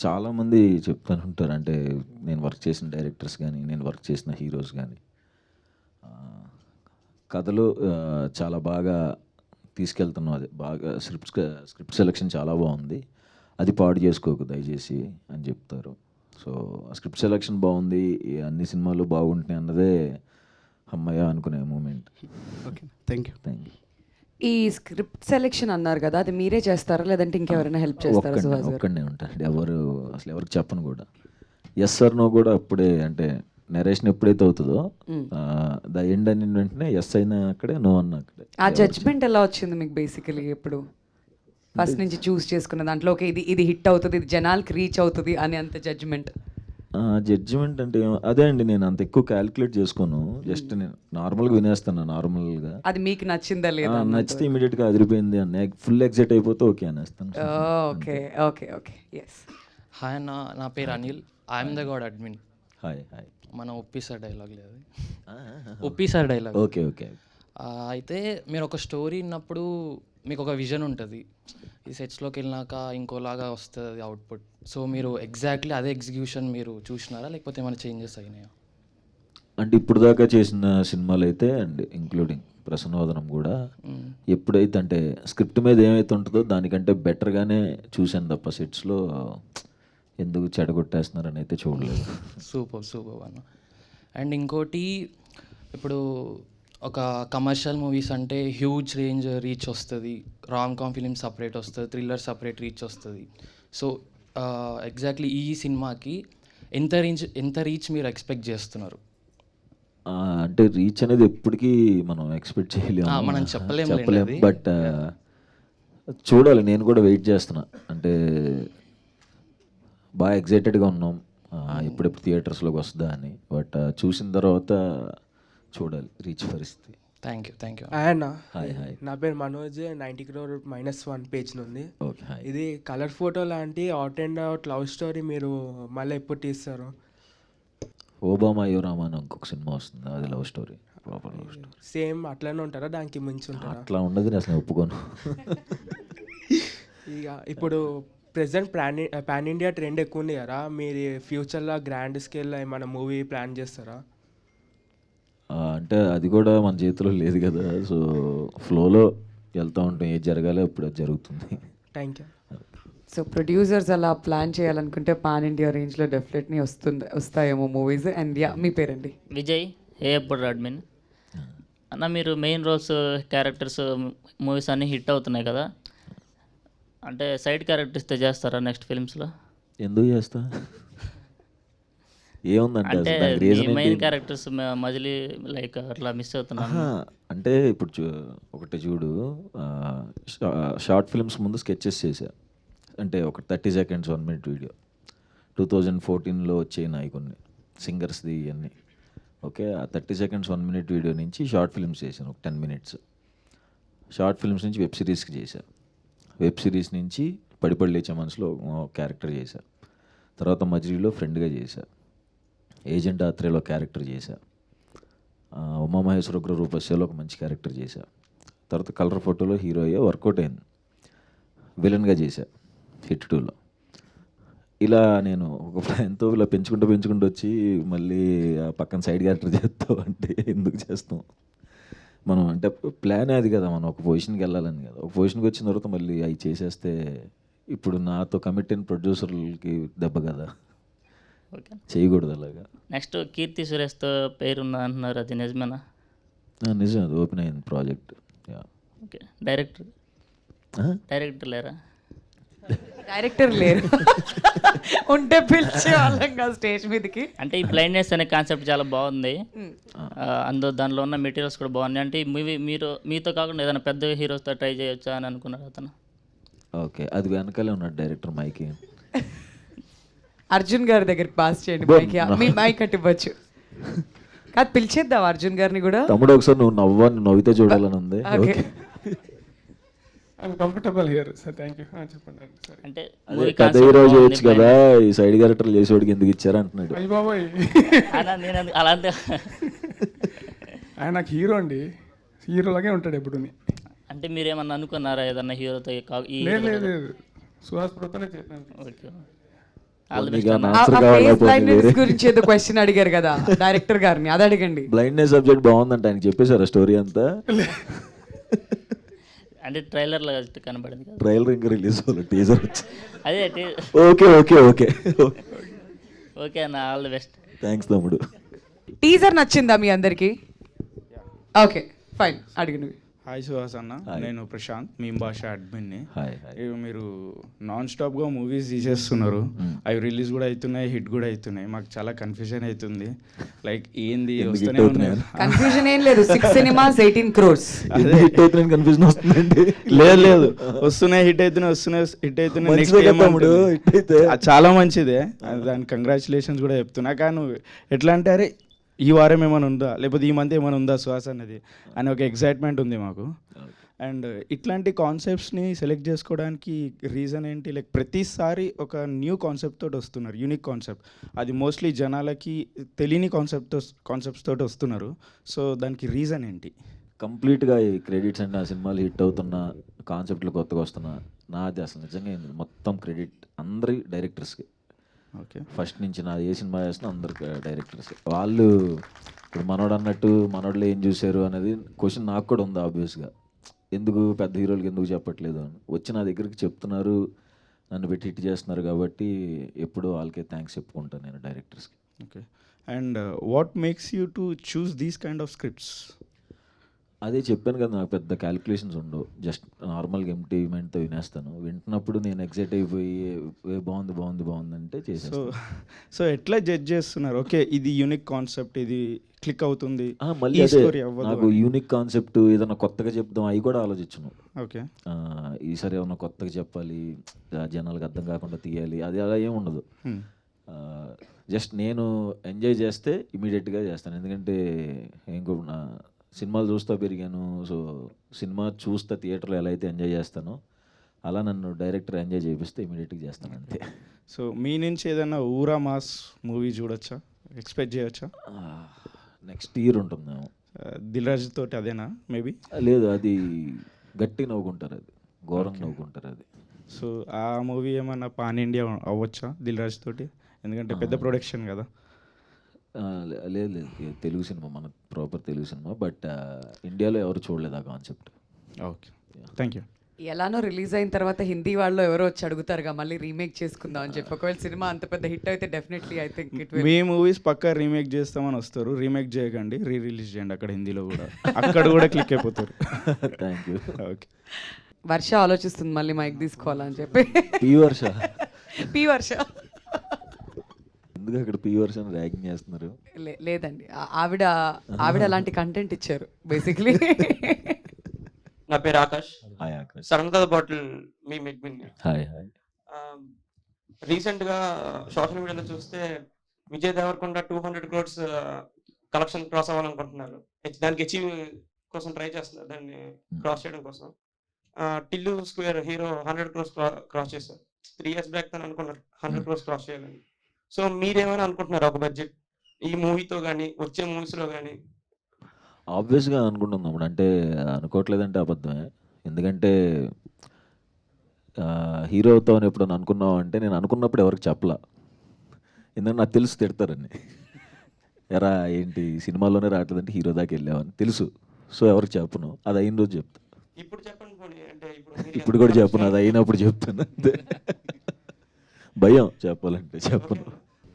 చాలామంది చెప్తూనే ఉంటారు, అంటే నేను వర్క్ చేసిన డైరెక్టర్స్ కానీ నేను వర్క్ చేసిన హీరోస్ కానీ కథలు చాలా బాగా తీసుకెళ్తున్నాం, అది బాగా స్క్రిప్ట్ సెలెక్షన్ చాలా బాగుంది, అది పాడు చేసుకోకు దయచేసి అని చెప్తారు. సో స్క్రిప్ట్ సెలెక్షన్ బాగుంది, అన్ని సినిమాలు బాగుంటున్నాయి అన్నదే అమ్మయ్య అనుకునే moment. Okay, thank you. Thank you. ఈ స్క్రిప్ట్ సెలెక్షన్ అన్నారు కదా, అది మీరే చేస్తారా లేదంటే ఇంకెవరైనా హెల్ప్ చేస్తారా సుహాస్ గారు? ఒక్కడే ఉంటాను, ఎవరికి చెప్పను కూడా. ఎస్ సార్ నో కూడా అప్పుడే, అంటే నరేషన్ ఎప్పుడైతే అవుతుందో ద ఎండ్ అని వెంటనే ఎస్ అయినా అక్కడే, నో అన్న అక్కడే. ఆ జడ్జ్మెంట్ ఎలా వచ్చింది మీకు బేసికలీ? ఎప్పుడు ఫస్ట్ నుంచి చూస్ చేసుకున్న దాంట్లో ఓకే ఇది హిట్ అవుతుంది, ఇది జనాలకి రీచ్ అవుతుంది అని అంత జడ్జ్మెంట్? జడ్జిమెంట్ అంటే అదే అండి, నేను అంత ఎక్కువ క్యాలిక్యులేట్ చేసుకోను, జస్ట్ నేను నార్మల్గా వినేస్తాను. నార్మల్గా అది మీకు నచ్చిందా లేదా? నచ్చితే ఇమీడియట్గా అదిరిపోయింది అన్న, ఫుల్ ఎగ్జైట్ అయిపోతే ఓకే అనేస్తాను. Okay okay okay yes. Hi అన్న, నా పేరు Anil, I'm the god admin. Hi hi. మన ఒప్పిసార్ డైలాగ్ లేదు, ఒప్పిసార్ డైలాగ్. Okay okay. అయితే మీరు ఒక స్టోరీ విన్నప్పుడు మీకు ఒక విజన్ ఉంటుంది, ఈ సెట్స్లోకి వెళ్ళినాక ఇంకోలాగా వస్తుంది అవుట్పుట్. సో మీరు ఎగ్జాక్ట్లీ అదే ఎగ్జిక్యూషన్ మీరు చూసినారా లేకపోతే ఏమైనా చేంజెస్ అయినాయా? అంటే ఇప్పుడు దాకా చేసిన సినిమాలు అయితే అండ్ ఇంక్లూడింగ్ ప్రసన్నవదనం కూడా ఎప్పుడైతే అంటే స్క్రిప్ట్ మీద ఏమైతే ఉంటుందో దానికంటే బెటర్గానే చూశాను తప్ప సెట్స్లో ఎందుకు చెడగొట్టేస్తున్నారని అయితే చూడలేదు. సూపర్ సూపర్ అన్న. అండ్ ఇంకోటి, ఇప్పుడు ఒక కమర్షియల్ మూవీస్ అంటే హ్యూజ్ రేంజ్ రీచ్ వస్తుంది, రామ్ కామ్ ఫిలిం సపరేట్ వస్తుంది, థ్రిల్లర్ సపరేట్ రీచ్ వస్తుంది. సో ఎగ్జాక్ట్లీ ఈ సినిమాకి ఎంత రీచ్ మీరు ఎక్స్పెక్ట్ చేస్తున్నారు? అంటే రీచ్ అనేది ఎప్పటికీ మనం ఎక్స్పెక్ట్ చేయలేము, మనం చెప్పలేము. బట్ చూడాలి, నేను కూడా వెయిట్ చేస్తున్నా. అంటే బాగా ఎగ్జైటెడ్గా ఉన్నాం ఎప్పుడెప్పుడు థియేటర్స్లోకి వస్తుందా అని. బట్ చూసిన తర్వాత చూడాలి రీచ్ పరిస్థితి. Thank you. అన్న, హాయ్ హాయ్. నా పేరు మనోజ్, 90 crore -1 పేజ్ నుండి. Okay hi. ఇది కలర్ ఫోటో లాంటి out and out love story మీరు మళ్ళీ ఎప్పుడు తీస్తారు? ఓబామా యువరామా అని ఇంకొక సినిమా వస్తుంది, అది love story, proper love story. Same అట్లనే ఉంటారా, దానికి మించి ఉంటారా? అట్లా ఉండదు, నేను అసలు ఒప్పుకోను. ఇక ఇప్పుడు ప్రెసెంట్ పాన్ ఇండియా ట్రెండ్ ఎక్కువ ఉంది కదా, మీరు ఫ్యూచర్లో గ్రాండ్ స్కేల్లో ఏమైనా మూవీ ప్లాన్ చేస్తారా? అంటే అది కూడా మన చేతిలో లేదు కదా, సో ఫ్లోలో వెళ్తూ ఉంటాం, ఏది జరగాలో ఇప్పుడు అది జరుగుతుంది. Thank you. సో ప్రొడ్యూసర్స్ అలా ప్లాన్ చేయాలనుకుంటే పాన్ ఇండియా రేంజ్లో డెఫినెట్లీ వస్తాయేమో మూవీస్. అండ్ యా, మీ పేరండి? విజయ్, ఏఎప్పుడు అడ్మిన్. అన్న, మీరు మెయిన్ రోల్స్ క్యారెక్టర్స్ మూవీస్ అన్నీ హిట్ అవుతున్నాయి కదా, అంటే సైడ్ క్యారెక్టర్స్ చేస్తారా నెక్స్ట్ ఫిల్మ్స్లో? ఎందుకు చేస్తా, ఏముందంటే అంటే అసలు దానికి రీజన్ మెయిన్ ఏంటి? క్యారెక్టర్స్ మజిలీ లైక్ అట్లా మిస్ అవుతున్నాను. ఆహా, అంటే ఇప్పుడు ఒకటి చూడు, షార్ట్ ఫిల్మ్స్ ముందు స్కెచెస్ చేశా, అంటే ఒక 30 seconds 1 minute వీడియో 2014లో వచ్చాయి కొన్ని సింగర్స్ది ఇవన్నీ. ఓకే, ఆ 30 seconds 1 minute వీడియో నుంచి షార్ట్ ఫిల్మ్స్ చేశాను ఒక 10 minutes. షార్ట్ ఫిల్మ్స్ నుంచి వెబ్ సిరీస్కి చేశా, వెబ్ సిరీస్ నుంచి పడిపడి లేచే మనసులో క్యారెక్టర్ చేశా, తర్వాత మజిలీలో ఫ్రెండ్గా చేశా, ఏజెంట్ ఆత్రేయలో క్యారెక్టర్ చేశా, ఉమామహేశ్వర ఉగ్ర రూపస్యలో ఒక మంచి క్యారెక్టర్ చేశా, తర్వాత కలర్ ఫోటోలో హీరో అయ్యే వర్కౌట్ అయింది, విలన్గా చేశా హిట్ 2లో. ఇలా నేను ఒక ఎంతో ఇలా పెంచుకుంటూ వచ్చి మళ్ళీ ఆ పక్కన సైడ్ క్యారెక్టర్ చేస్తావు అంటే ఎందుకు చేస్తాం మనం, అంటే ప్లాన్ అది కదా, మనం ఒక పొజిషన్కి వెళ్ళాలని కదా. ఒక పొజిషన్కి వచ్చిన తర్వాత మళ్ళీ అవి చేసేస్తే ఇప్పుడు నాతో కమిట్ అయిన ప్రొడ్యూసర్లకి దెబ్బ కదా, ఓకే, చేయకూడదు అలాగా. నెక్స్ట్ కీర్తి సురేష్తో పేరున్నా అంటున్నారు, అది నిజమేనా? నిజం, అది ఓపెన్ అయింది ప్రాజెక్ట్. ఓకే, డైరెక్టర్ లేరా? డైరెక్టర్ లేరు, ఉంటే పిలిచే వాళ్ళం కదా స్టేజ్ మీదకి. అంటే ఈ బ్లైండ్నెస్ అనే కాన్సెప్ట్ చాలా బాగుంది, దానిలో ఉన్న మెటీరియల్స్ కూడా బాగున్నాయి. అంటే ఈ మూవీ మీతో కాకుండా ఏదైనా పెద్ద హీరోస్తో ట్రై చేయొచ్చా అని అనుకున్నారు అతను? ఓకే, అది వెనకాలే ఉన్నాడు డైరెక్టర్ మైకి. అర్జున్ గారి దగ్గరికి పాస్ చేయండి మైక్, మీ మైక్ అట్టి ఇవ్వచ్చు కాదు, పిలిచేద్దాం అర్జున్ గారిని కూడా. తమ్ముడు ఒకసారి నువ్వు నవ్వితే చూడాలని ఉంది. Okay, comfortable here sir, thank you. చెప్పండి సార్. అంటే అదే పెద్ద హీరో చేయొచ్చు కదా, ఈ సైడ్ క్యారెక్టర్ చేసేవాడికి ఎందుకు ఇచ్చారు అంటున్నాడు. అయ్య బాబోయ్, నేను అలాంటి ఆయన నాకు హీరో అండి, హీరోలాగే ఉంటాడు ఎప్పుడు. అంటే మీరేమన్నా అనుకున్నారా ఏదన్నా హీరోతో? లేదు, సుహాస్ బ్రోతోనే చేశాను. ఓకే, గురించి ఏదో క్వశ్చన్ అడిగారు కదా డైరెక్టర్ గారిని, అది అడగండి. బ్లైండ్నెస్ సబ్జెక్ట్ బాగుందంట, ఆయన చెప్పేశారా స్టోరీ అంతా? అంటే ట్రైలర్లో కనబడింది కదా, ట్రైలర్ ఇంకా రిలీజ్ అవ్వాలి, టీజర్ వచ్చి. అదే ఓకే ఓకే ఓకే ఓకే అన్న, ఆల్ ది బెస్ట్. థ్యాంక్స్ తమ్ముడు. టీజర్ నచ్చిందా మీ అందరికి? ఓకే ఫైన్, అడిగినవి. హాయ్ సుహాస్ అన్న, నేను ప్రశాంత్, మీ భాష అడ్మిన్ని. హాయ్. మీరు నాన్ స్టాప్గా మూవీస్ తీసేస్తున్నారు, అవి రిలీజ్ కూడా అవుతున్నాయి, హిట్ కూడా అవుతున్నాయి. మాకు చాలా కన్ఫ్యూజన్ అవుతుంది, లైక్ ఏంది వస్తూనే ఉన్నాయి. కన్ఫ్యూజన్ ఏం లేదు, 6 cinemas 18 crores. కన్ఫ్యూజన్ వస్తుందండి. లేదు వస్తున్నాయి, హిట్ అవుతున్నాయి. చాలా మంచిదే, దానికి కంగ్రాచులేషన్స్ కూడా చెప్తున్నా. కానీ ఎట్లా అంటే అరే ఈ వారం ఏమైనా ఉందా, లేకపోతే ఈ మంత్ ఏమైనా ఉందా సుహాస్ అన్నది అని ఒక ఎక్సైట్మెంట్ ఉంది మాకు. అండ్ ఇట్లాంటి కాన్సెప్ట్స్ని సెలెక్ట్ చేసుకోవడానికి రీజన్ ఏంటి? లైక్ ప్రతిసారి ఒక న్యూ కాన్సెప్ట్ తోటి వస్తున్నారు, యూనిక్ కాన్సెప్ట్. అది మోస్ట్లీ జనాలకి తెలియని కాన్సెప్ట్స్ తోటి వస్తున్నారు. సో దానికి రీజన్ ఏంటి? కంప్లీట్గా ఈ క్రెడిట్స్ అంటే ఆ సినిమాలు హిట్ అవుతున్న కాన్సెప్ట్లు కొత్తగా వస్తున్నా నాది అసలు నిజంగా మొత్తం క్రెడిట్ అందరి డైరెక్టర్స్కి. ఓకే, ఫస్ట్ నుంచి నాది ఏ సినిమా చేస్తున్నా అందరికి డైరెక్టర్స్. వాళ్ళు ఇప్పుడు మనోడు అన్నట్టు మనోళ్ళు ఏం చూశారు అనేది క్వశ్చన్ నాకు కూడా ఉంది ఆబ్వియస్గా, ఎందుకు పెద్ద హీరోలకి ఎందుకు చెప్పట్లేదు అని. వచ్చి నా దగ్గరికి చెప్తున్నారు, నన్ను పెట్టి హిట్ చేస్తున్నారు కాబట్టి ఎప్పుడూ వాళ్ళకే థ్యాంక్స్ చెప్పుకుంటాను నేను డైరెక్టర్స్కి. Okay, and what makes you to choose these kind of scripts? అదే చెప్పాను కదా, నాకు పెద్ద క్యాలిక్యులేషన్స్ ఉండవు, జస్ట్ నార్మల్గా ఎంటీ మైండ్తో వినేస్తాను. వింటున్నప్పుడు నేను ఎగ్జైట్ అయిపోయి బాగుంది అంటే చేసేస్తాను. సో ఎట్లా జడ్జ్ చేస్తున్నారు? ఓకే ఇది యూనిక్ కాన్సెప్ట్, ఇది క్లిక్ అవుతుంది, మళ్ళీ నాకు యూనిక్ కాన్సెప్ట్ ఏదైనా కొత్తగా చెప్దాం అవి కూడా ఆలోచించను. ఓకే, ఈసారి ఏమన్నా కొత్తగా చెప్పాలి, జనాలకు అర్థం కాకుండా తీయాలి, అది అలా ఏమి ఉండదు. జస్ట్ నేను ఎంజాయ్ చేస్తే ఇమీడియట్గా చేస్తాను. ఎందుకంటే ఇంకో నా సినిమాలు చూస్తూ పెరిగాను, సో సినిమా చూస్తా థియేటర్లో ఎలా అయితే ఎంజాయ్ చేస్తానో అలా నన్ను డైరెక్టర్ ఎంజాయ్ చేపిస్తే ఇమీడియట్గా చేస్తాను అంతే. సో మీ నుంచి ఏదైనా ఊరా మాస్ మూవీ చూడొచ్చా, ఎక్స్పెక్ట్ చేయొచ్చా? నెక్స్ట్ ఇయర్ ఉంటుందేమో. దిల్ రాజు తోటి అదేనా మేబీ? లేదు, అది గట్టి నవ్వుకుంటారు, అది ఘోరంగా నవ్వుకుంటారు అది. సో ఆ మూవీ ఏమన్నా పాన్ ఇండియా అవ్వచ్చా దిల్ రాజు తోటి? ఎందుకంటే పెద్ద ప్రొడక్షన్ కదా. లేదు, తెలుగు సినిమా, మన ప్రాపర్ తెలుగు సినిమా, బట్ ఇండియాలో ఎవరు చూడలేదు ఆ కాన్సెప్ట్. Okay, thank you. ఎలానో రిలీజ్ అయిన తర్వాత హిందీ వాళ్ళు ఎవరో వచ్చి అడుగుతారుగా మళ్ళీ రీమేక్ చేసుకుందాం అని చెప్పి. ఒకవేళ సినిమా అంత పెద్ద హిట్ అయితే definitely I think it will. మీ మూవీస్ పక్కా రీమేక్ చేస్తామని వస్తారు, రీమేక్ చేయకండి, రిలీజ్ చేయండి అక్కడ హిందీలో కూడా, అక్కడ కూడా క్లిక్ అయిపోతారు. Thank you. ఓకే, వర్ష ఆలోచిస్తుంది మళ్ళీ మైక్ తీసుకోవాలని చెప్పి. పి వర్ష పి వర్ష ఎందుకు అక్కడ పీ వర్షన్ ర్యాగింగ్ చేస్తున్నారు? లేదండి, ఆవిడ అలాంటి కంటెంట్ ఇచ్చారు బేసిక్లీ. నా పేరు ఆకాష్. హాయ్ ఆకాష్. సడన్ గా బాటిల్ మీ మెగ్మిన్. Hi hi. రీసెంట్ గా సోషల్ మీడియాలో చూస్తే Vijay Deverakonda 200 crores collection cross అవ్వాలనుకుంటున్నారు. దానికి అచీవ్ కోసం ట్రై చేస్తున్నారు, దాన్ని క్రాస్ చేయడం కోసం. Tillu square hero 100 crores cross చేశారు. 3 years బ్యాక్ తను అనుకున్నారు 100 crores క్రాస్ చేయాలని. సో మీరేమైనా అనుకుంటున్నారు ఒక బడ్జెట్ ఈ మూవీతో కానీ వచ్చే మూవీస్లో కానీ? ఆబ్వియస్గా అనుకుంటున్నాం, అంటే అనుకోవట్లేదంటే అబద్ధమే. ఎందుకంటే హీరోతో ఎప్పుడైనా అనుకున్నావు అంటే, నేను అనుకున్నప్పుడు ఎవరికి చెప్పలా, ఎందుకంటే నాకు తెలుసు తిడతారని. ఎరా ఏంటి సినిమాలోనే రావట్లేదంటే హీరో దాకా వెళ్ళావని తెలుసు. సో ఎవరికి చెప్పను, అది అయిన రోజు చెప్తా. ఇప్పుడు చెప్పండి పోనీ, అంటే ఇప్పుడు కూడా చెప్పను, అది అయినప్పుడు చెప్తాను అంతే. భయం చెప్పాలంటే చెప్పను.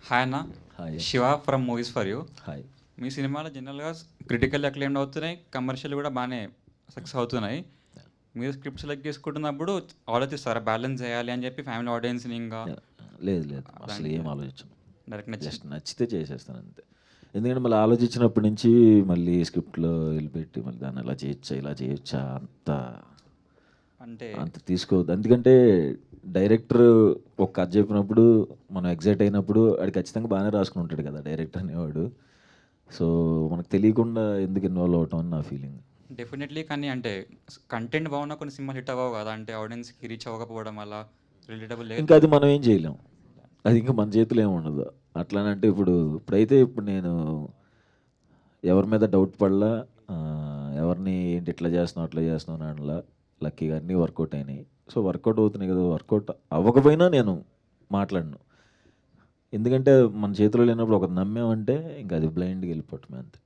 హాయ్ అన్న. Hi. Shiva from movies for you. Hi. మీ సినిమాలు జనరల్గా క్రిటికల్ అక్లెయిమ్డ్ అవుతున్నాయి, కమర్షియల్ కూడా బాగానే సక్సెస్ అవుతున్నాయి. మీరు స్క్రిప్ట్ సెలెక్ట్ చేసుకుంటున్నప్పుడు ఆలోచిస్తారా బ్యాలెన్స్ చేయాలి అని చెప్పి ఫ్యామిలీ ఆడియన్స్ని? ఇంకా లేదు అసలు ఏం ఆలోచించను, డైరెక్ట్ జస్ట్ నచ్చితే చేసేస్తాను అంతే. ఎందుకంటే మళ్ళీ ఆలోచించినప్పటి నుంచి మళ్ళీ స్క్రిప్ట్లో వెళ్ళిపెట్టి మళ్ళీ దాన్ని ఇలా చేయొచ్చా ఇలా చేయొచ్చా అంత తీసుకోవద్దు. ఎందుకంటే డైరెక్టర్ ఒక కథ చెప్పినప్పుడు మనం ఎగ్జైట్ అయినప్పుడు అది ఖచ్చితంగా బాగానే రాసుకుని ఉంటాడు కదా డైరెక్టర్ అనేవాడు. సో మనకు తెలియకుండా ఎందుకు ఇన్వాల్వ్ అవటం అని నా ఫీలింగ్. డెఫినెట్లీ. కానీ అంటే కంటెంట్ బాగున్నా కొన్ని సినిమాలు హిట్ అవ్వవు కదా, అంటే ఆడియన్స్కి రీచ్ అవ్వకపోవడం వల్ల రిలేటబుల్ లేదు. ఇంకా అది మనం ఏం చేయలేం, అది ఇంకా మన చేతిలో ఏమి ఉండదు. అట్లానంటే ఇప్పుడైతే నేను ఎవరి మీద డౌట్ పడలా, ఎవరిని ఏంటి ఇట్లా చేస్తున్నావు అట్లా చేస్తున్నావు అనలా. లక్కీగా అన్నీ వర్కౌట్ అయినాయి. సో వర్కౌట్ అవుతున్నాయి కదా, వర్కౌట్ అవ్వకపోయినా నేను మాట్లాడను. ఎందుకంటే మన చేతిలో లేనప్పుడు ఒకటి నమ్మామంటే ఇంకా అది బ్లైండ్గా వెళ్ళిపోవటమే అంతే.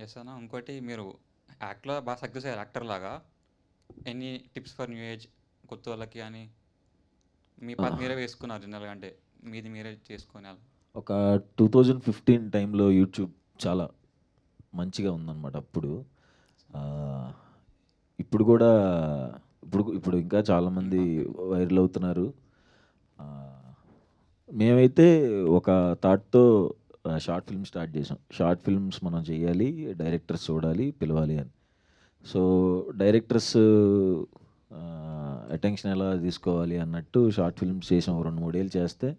ఎస్ అన్న. ఇంకోటి మీరు యాక్ట్లో బాగా సక్సెస్ అయ్యారు యాక్టర్ లాగా. Any tips for new age కొత్త వాళ్ళకి అని మీ పాత మీరే వేసుకున్నారు జనరల్గా, అంటే మీది మీరే చేసుకునే? ఒక 2015 టైంలో యూట్యూబ్ చాలా మంచిగా ఉందన్నమాట అప్పుడు. ఇప్పుడు కూడా ఇప్పుడు ఇంకా చాలామంది వైరల్ అవుతున్నారు. మేమైతే ఒక థాట్తో షార్ట్ ఫిల్మ్ స్టార్ట్ చేసాం. షార్ట్ ఫిల్మ్స్ మనం చేయాలి, డైరెక్టర్స్ చూడాలి, పిలవాలి అని. సో డైరెక్టర్స్ అటెన్షన్ ఎలా తీసుకోవాలి అన్నట్టు షార్ట్ ఫిల్మ్స్ చేసాం. 2-3 ఏళ్ళు చేస్తే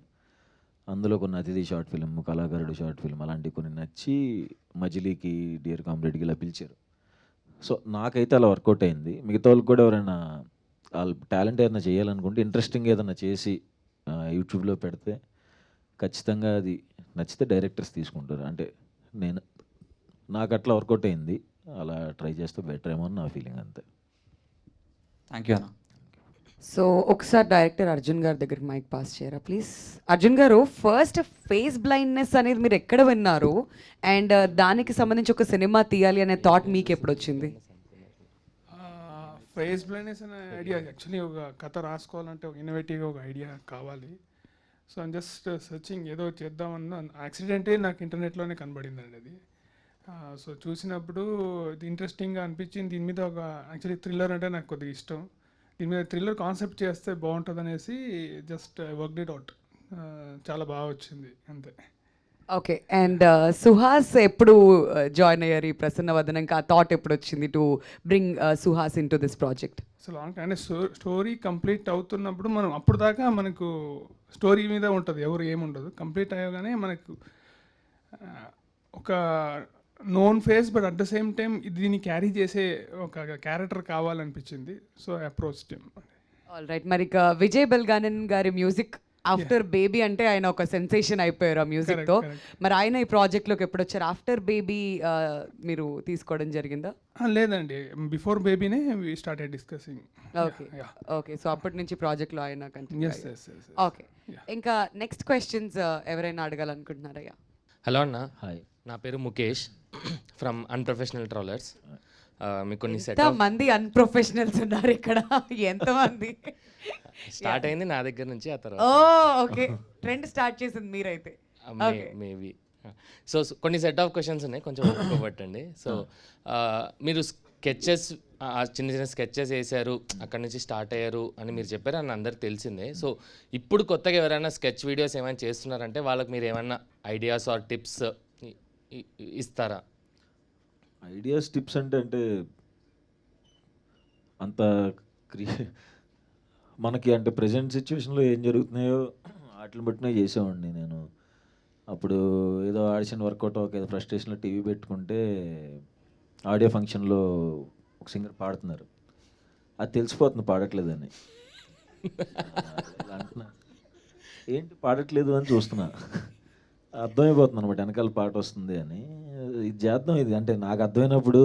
అందులో కొన్ని అతిథి షార్ట్ ఫిల్మ్, కళాకారుడు షార్ట్ ఫిల్మ్ అలాంటివి కొన్ని నచ్చి మజిలీకి, డియర్ కామ్రేడ్కి ఇలా పిలిచారు. సో నాకైతే అలా వర్కౌట్ అయింది. మిగతా వాళ్ళకి కూడా ఎవరైనా వాళ్ళ టాలెంట్ ఏదైనా చేయాలనుకుంటే ఇంట్రెస్టింగ్ ఏదైనా చేసి యూట్యూబ్లో పెడితే ఖచ్చితంగా అది నచ్చితే డైరెక్టర్స్ తీసుకుంటారు. అంటే నాకు అట్లా వర్కౌట్ అయింది, అలా ట్రై చేస్తే బెటర్ ఏమో అని నా ఫీలింగ్ అంతే. థ్యాంక్ యూ అన్న. సో ఒకసారి డైరెక్టర్ అర్జున్ గారి దగ్గరికి మైక్ పాస్ చేయరా ప్లీజ్. అర్జున్ గారు, ఫస్ట్ ఫేస్ బ్లైండ్నెస్ అనేది మీరు ఎక్కడ విన్నారు, అండ్ దానికి సంబంధించి ఒక సినిమా తీయాలి అనే థాట్ మీకు ఎప్పుడు వచ్చింది? ఫేస్ బ్లైండ్నెస్ అనే ఐడియా యాక్చువల్లీ ఒక కథ రాసుకోవాలంటే ఒక ఇన్నోవేటివ్గా ఒక ఐడియా కావాలి. సో ఐమ్ జస్ట్ సర్చింగ్ ఏదో చేద్దామన్న యాక్సిడెంటే నాకు ఇంటర్నెట్లోనే కనబడిందండి అది. సో చూసినప్పుడు ఇది ఇంట్రెస్టింగ్గా అనిపించింది. దీని మీద ఒక యాక్చువల్లీ థ్రిల్లర్ అంటే నాకు కొద్దిగా ఇష్టం. దీని మీద థ్రిల్లర్ కాన్సెప్ట్ చేస్తే బాగుంటుంది అనేసి జస్ట్ వర్క్ ఇట్ అవుట్. చాలా బాగా వచ్చింది అంతే. ఓకే. అండ్ సుహాస్ ఎప్పుడు జాయిన్ అయ్యారు ఈ ప్రసన్న వదనంకి? ఆ థాట్ ఎప్పుడు వచ్చింది to bring Suhas in to this project? So long అంటే స్టోరీ కంప్లీట్ అవుతున్నప్పుడు మనం అప్పుడు దాకా మనకు స్టోరీ మీద ఉంటుంది, ఎవరు ఏముండదు. కంప్లీట్ అయ్యగానే మనకు ఒక known face but at the same time దీన్ని క్యారీ చేసే ఒక క్యారెక్టర్ కావాలనిపించింది. So approach team. All right. మరి విజయ్ బెల్గానన్ గారి మ్యూజిక్ ఆఫ్టర్ బేబీ అంటే ఆయన ఒక సెన్సేషన్ అయిపోయారు ఆ మ్యూజిక్తో. మరి ఆయన ఈ ప్రాజెక్ట్లోకి ఎప్పుడు వచ్చారు? ఆఫ్టర్ బేబీ మీరు తీసుకోవడం జరిగిందా? లేదండి, బిఫోర్ బేబీనే we started discussing. Okay. So అప్పటి నుంచి ప్రాజెక్ట్లో ఆయన కంటిన్యూ. ఓకే. ఇంకా నెక్స్ట్ క్వశ్చన్స్ ఎవరైనా అడగాలనుకుంటున్నారయ్యా? హలో అన్న. హాయ్. నా పేరు ముఖేష్ ఫ్రమ్ అన్ప్రొఫెషనల్ ట్రావెలర్స్. మీకు కొన్ని సెట్ మంది అన్ప్రొఫెషనల్స్ ఉన్నారు ఇక్కడ, ఎంతమంది? స్టార్ట్ అయింది నా దగ్గర నుంచి. ఆ తర్వాత ఓకే, ట్రెండ్ స్టార్ట్ చేసింది మీరైతే. మేబీ. సో కొన్ని సెట్ ఆఫ్ క్వశ్చన్స్ ఉన్నాయి, కొంచెం ఒప్పుకోబట్టండి. సో మీరు స్కెచెస్ చిన్న చిన్న స్కెచెస్ వేశారు, అక్కడ నుంచి స్టార్ట్ అయ్యారు అని మీరు చెప్పారు, అని అందరికి తెలిసిందే. సో ఇప్పుడు కొత్తగా ఎవరైనా స్కెచ్ వీడియోస్ ఏమైనా చేస్తున్నారంటే వాళ్ళకి మీరు ఏమైనా ఐడియాస్ ఆర్ టిప్స్ ఇస్తారా? ఐడియాస్ టిప్స్ అంటే అంత మనకి అంటే ప్రజెంట్ సిచ్యువేషన్లో ఏం జరుగుతున్నాయో వాటిని బట్టినే చేసేవాడిని నేను. అప్పుడు ఏదో ఆడిషన్ వర్కౌట్ ఏదో ఫ్రస్ట్రేషన్లో టీవీ పెట్టుకుంటే ఆడియో ఫంక్షన్లో ఒక సింగర్ పాడుతున్నారు, అది తెలిసిపోతుంది పాడట్లేదని. అంటున్నా ఏంటి పాడట్లేదు అని చూస్తున్నా, అర్థమైపోతుంది అనమాట వెనకాల పాట వస్తుంది అని. ఇది చేద్దాం ఇది అంటే నాకు అర్థమైనప్పుడు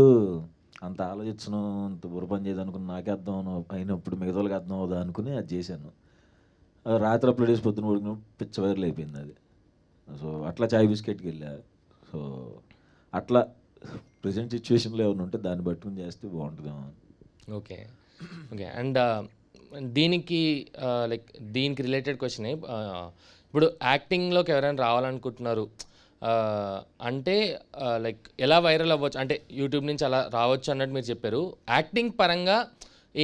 అంత ఆలోచించను, అంత బుర్రపని చేయదు అనుకుని నాకే అర్థం అయినప్పుడు మిగతా వాళ్ళకి అర్థం అవుదా అనుకుని అది చేశాను. రాత్రి అప్లోడ్ చేసి పొద్దున ఉడికిన పిచ్చ వైరల్ అయిపోయింది అది. సో అట్లా చాయ్ బిస్కెట్కి వెళ్ళా. సో అట్లా ప్రజెంట్ సిచ్యువేషన్లో ఏమైనా ఉంటే దాన్ని పట్టుకుని చేస్తే బాగుంటుందేమో. Okay okay. అండ్ దీనికి లైక్ దీనికి రిలేటెడ్ క్వశ్చన్, ఇప్పుడు యాక్టింగ్లోకి ఎవరైనా రావాలనుకుంటున్నారు అంటే లైక్ ఎలా వైరల్ అవ్వచ్చు, అంటే యూట్యూబ్ నుంచి అలా రావచ్చు అన్నట్టు మీరు చెప్పారు. యాక్టింగ్ పరంగా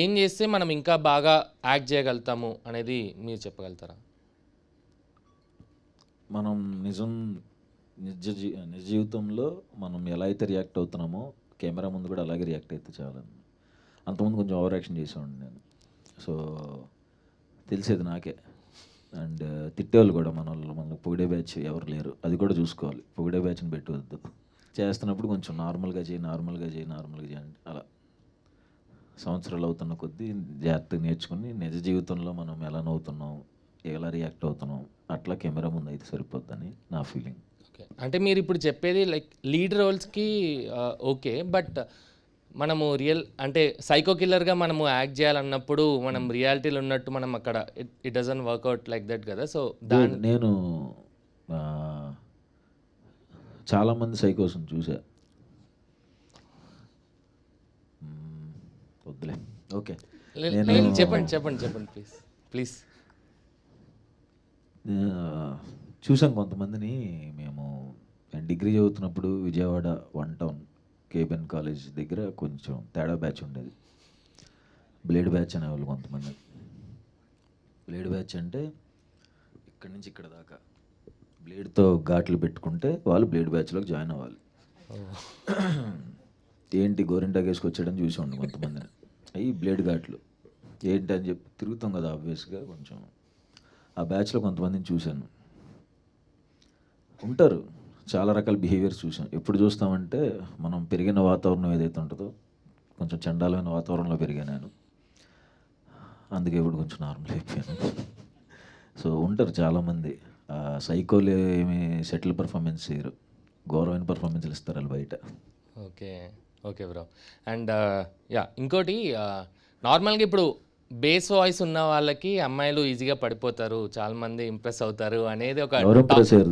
ఏం చేస్తే మనం ఇంకా బాగా యాక్ట్ చేయగలుగుతాము అనేది మీరు చెప్పగలుగుతారా? మనం నిజ జీవితంలో మనం ఎలా అయితే రియాక్ట్ అవుతున్నామో కెమెరా ముందు కూడా అలాగే రియాక్ట్ అయితే చాలా. అంతకుముందు కొంచెం ఓవర్ యాక్షన్ చేసేవాడిని నేను. సో తెలిసేది నాకే. అండ్ తిట్టేవాళ్ళు కూడా మనకు పొగిడే బ్యాచ్ ఎవరు లేరు, అది కూడా చూసుకోవాలి. పొగిడే బ్యాచ్ని పెట్టవద్దు. చేస్తున్నప్పుడు కొంచెం నార్మల్గా చేయి అంటే అలా సంవత్సరాలు అవుతున్న కొద్దీ జాగ్రత్తగా నేర్చుకుని నిజ జీవితంలో మనం ఎలా నవ్వుతున్నాం, ఎలా రియాక్ట్ అవుతున్నాం అట్లా కెమెరా ముందు అయితే సరిపోద్దని నా ఫీలింగ్. ఓకే, అంటే మీరు ఇప్పుడు చెప్పేది లైక్ లీడ్ రోల్స్కి ఓకే, బట్ మనము అంటే సైకో కిల్లర్గా మనము యాక్ట్ చేయాలన్నప్పుడు మనం రియాలిటీలో ఉన్నట్టు మనం అక్కడ it doesn't work out like that కదా. సో నేను చాలామంది సైకోస్ని చూసా. వద్దులే. ఓకే, చెప్పండి ప్లీజ్. చూసాం కొంతమందిని. మేము డిగ్రీ చదువుతున్నప్పుడు విజయవాడ 1 టౌన్ కేబిఎన్ కాలేజ్ దగ్గర కొంచెం తేడా బ్యాచ్ ఉండేది. బ్లేడ్ బ్యాచ్ అనేవాళ్ళు కొంతమంది. బ్లేడ్ బ్యాచ్ అంటే ఇక్కడి నుంచి ఇక్కడ దాకా బ్లేడ్తో ఘాట్లు పెట్టుకుంటే వాళ్ళు బ్లేడ్ బ్యాచ్లోకి జాయిన్ అవ్వాలి. ఏంటి గోరింటాకు వేసుకొచ్చాడని చూసేవాడిని కొంతమందిని. అవి బ్లేడ్ ఘాట్లు ఏంటి అని చెప్పి తిరుగుతాం కదా ఆబ్వియస్గా. కొంచెం ఆ బ్యాచ్లో కొంతమందిని చూశాను. ఉంటారు చాలా రకాల బిహేవియర్స్ చూసాం. ఎప్పుడు చూస్తామంటే మనం పెరిగిన వాతావరణం ఏదైతే ఉంటుందో కొంచెం చండాలమైన వాతావరణంలో పెరిగాను నేను. అందుకే ఇప్పుడు కొంచెం నార్మల్ అయిపోయాను. సో ఉంటారు చాలామంది సైకోలు ఏమి సెటిల్ పర్ఫార్మెన్స్ చేయరు, ఘోరమైన పర్ఫార్మెన్స్లు ఇస్తారు వాళ్ళు బయట. Okay bro. అండ్ ఇంకోటి నార్మల్గా ఇప్పుడు బేస్ వాయిస్ ఉన్న వాళ్ళకి అమ్మాయిలు ఈజీగా పడిపోతారు, చాలామంది ఇంప్రెస్ అవుతారు అనేది ఒక ఎవరు ఇంప్రెస్ అయ్యారు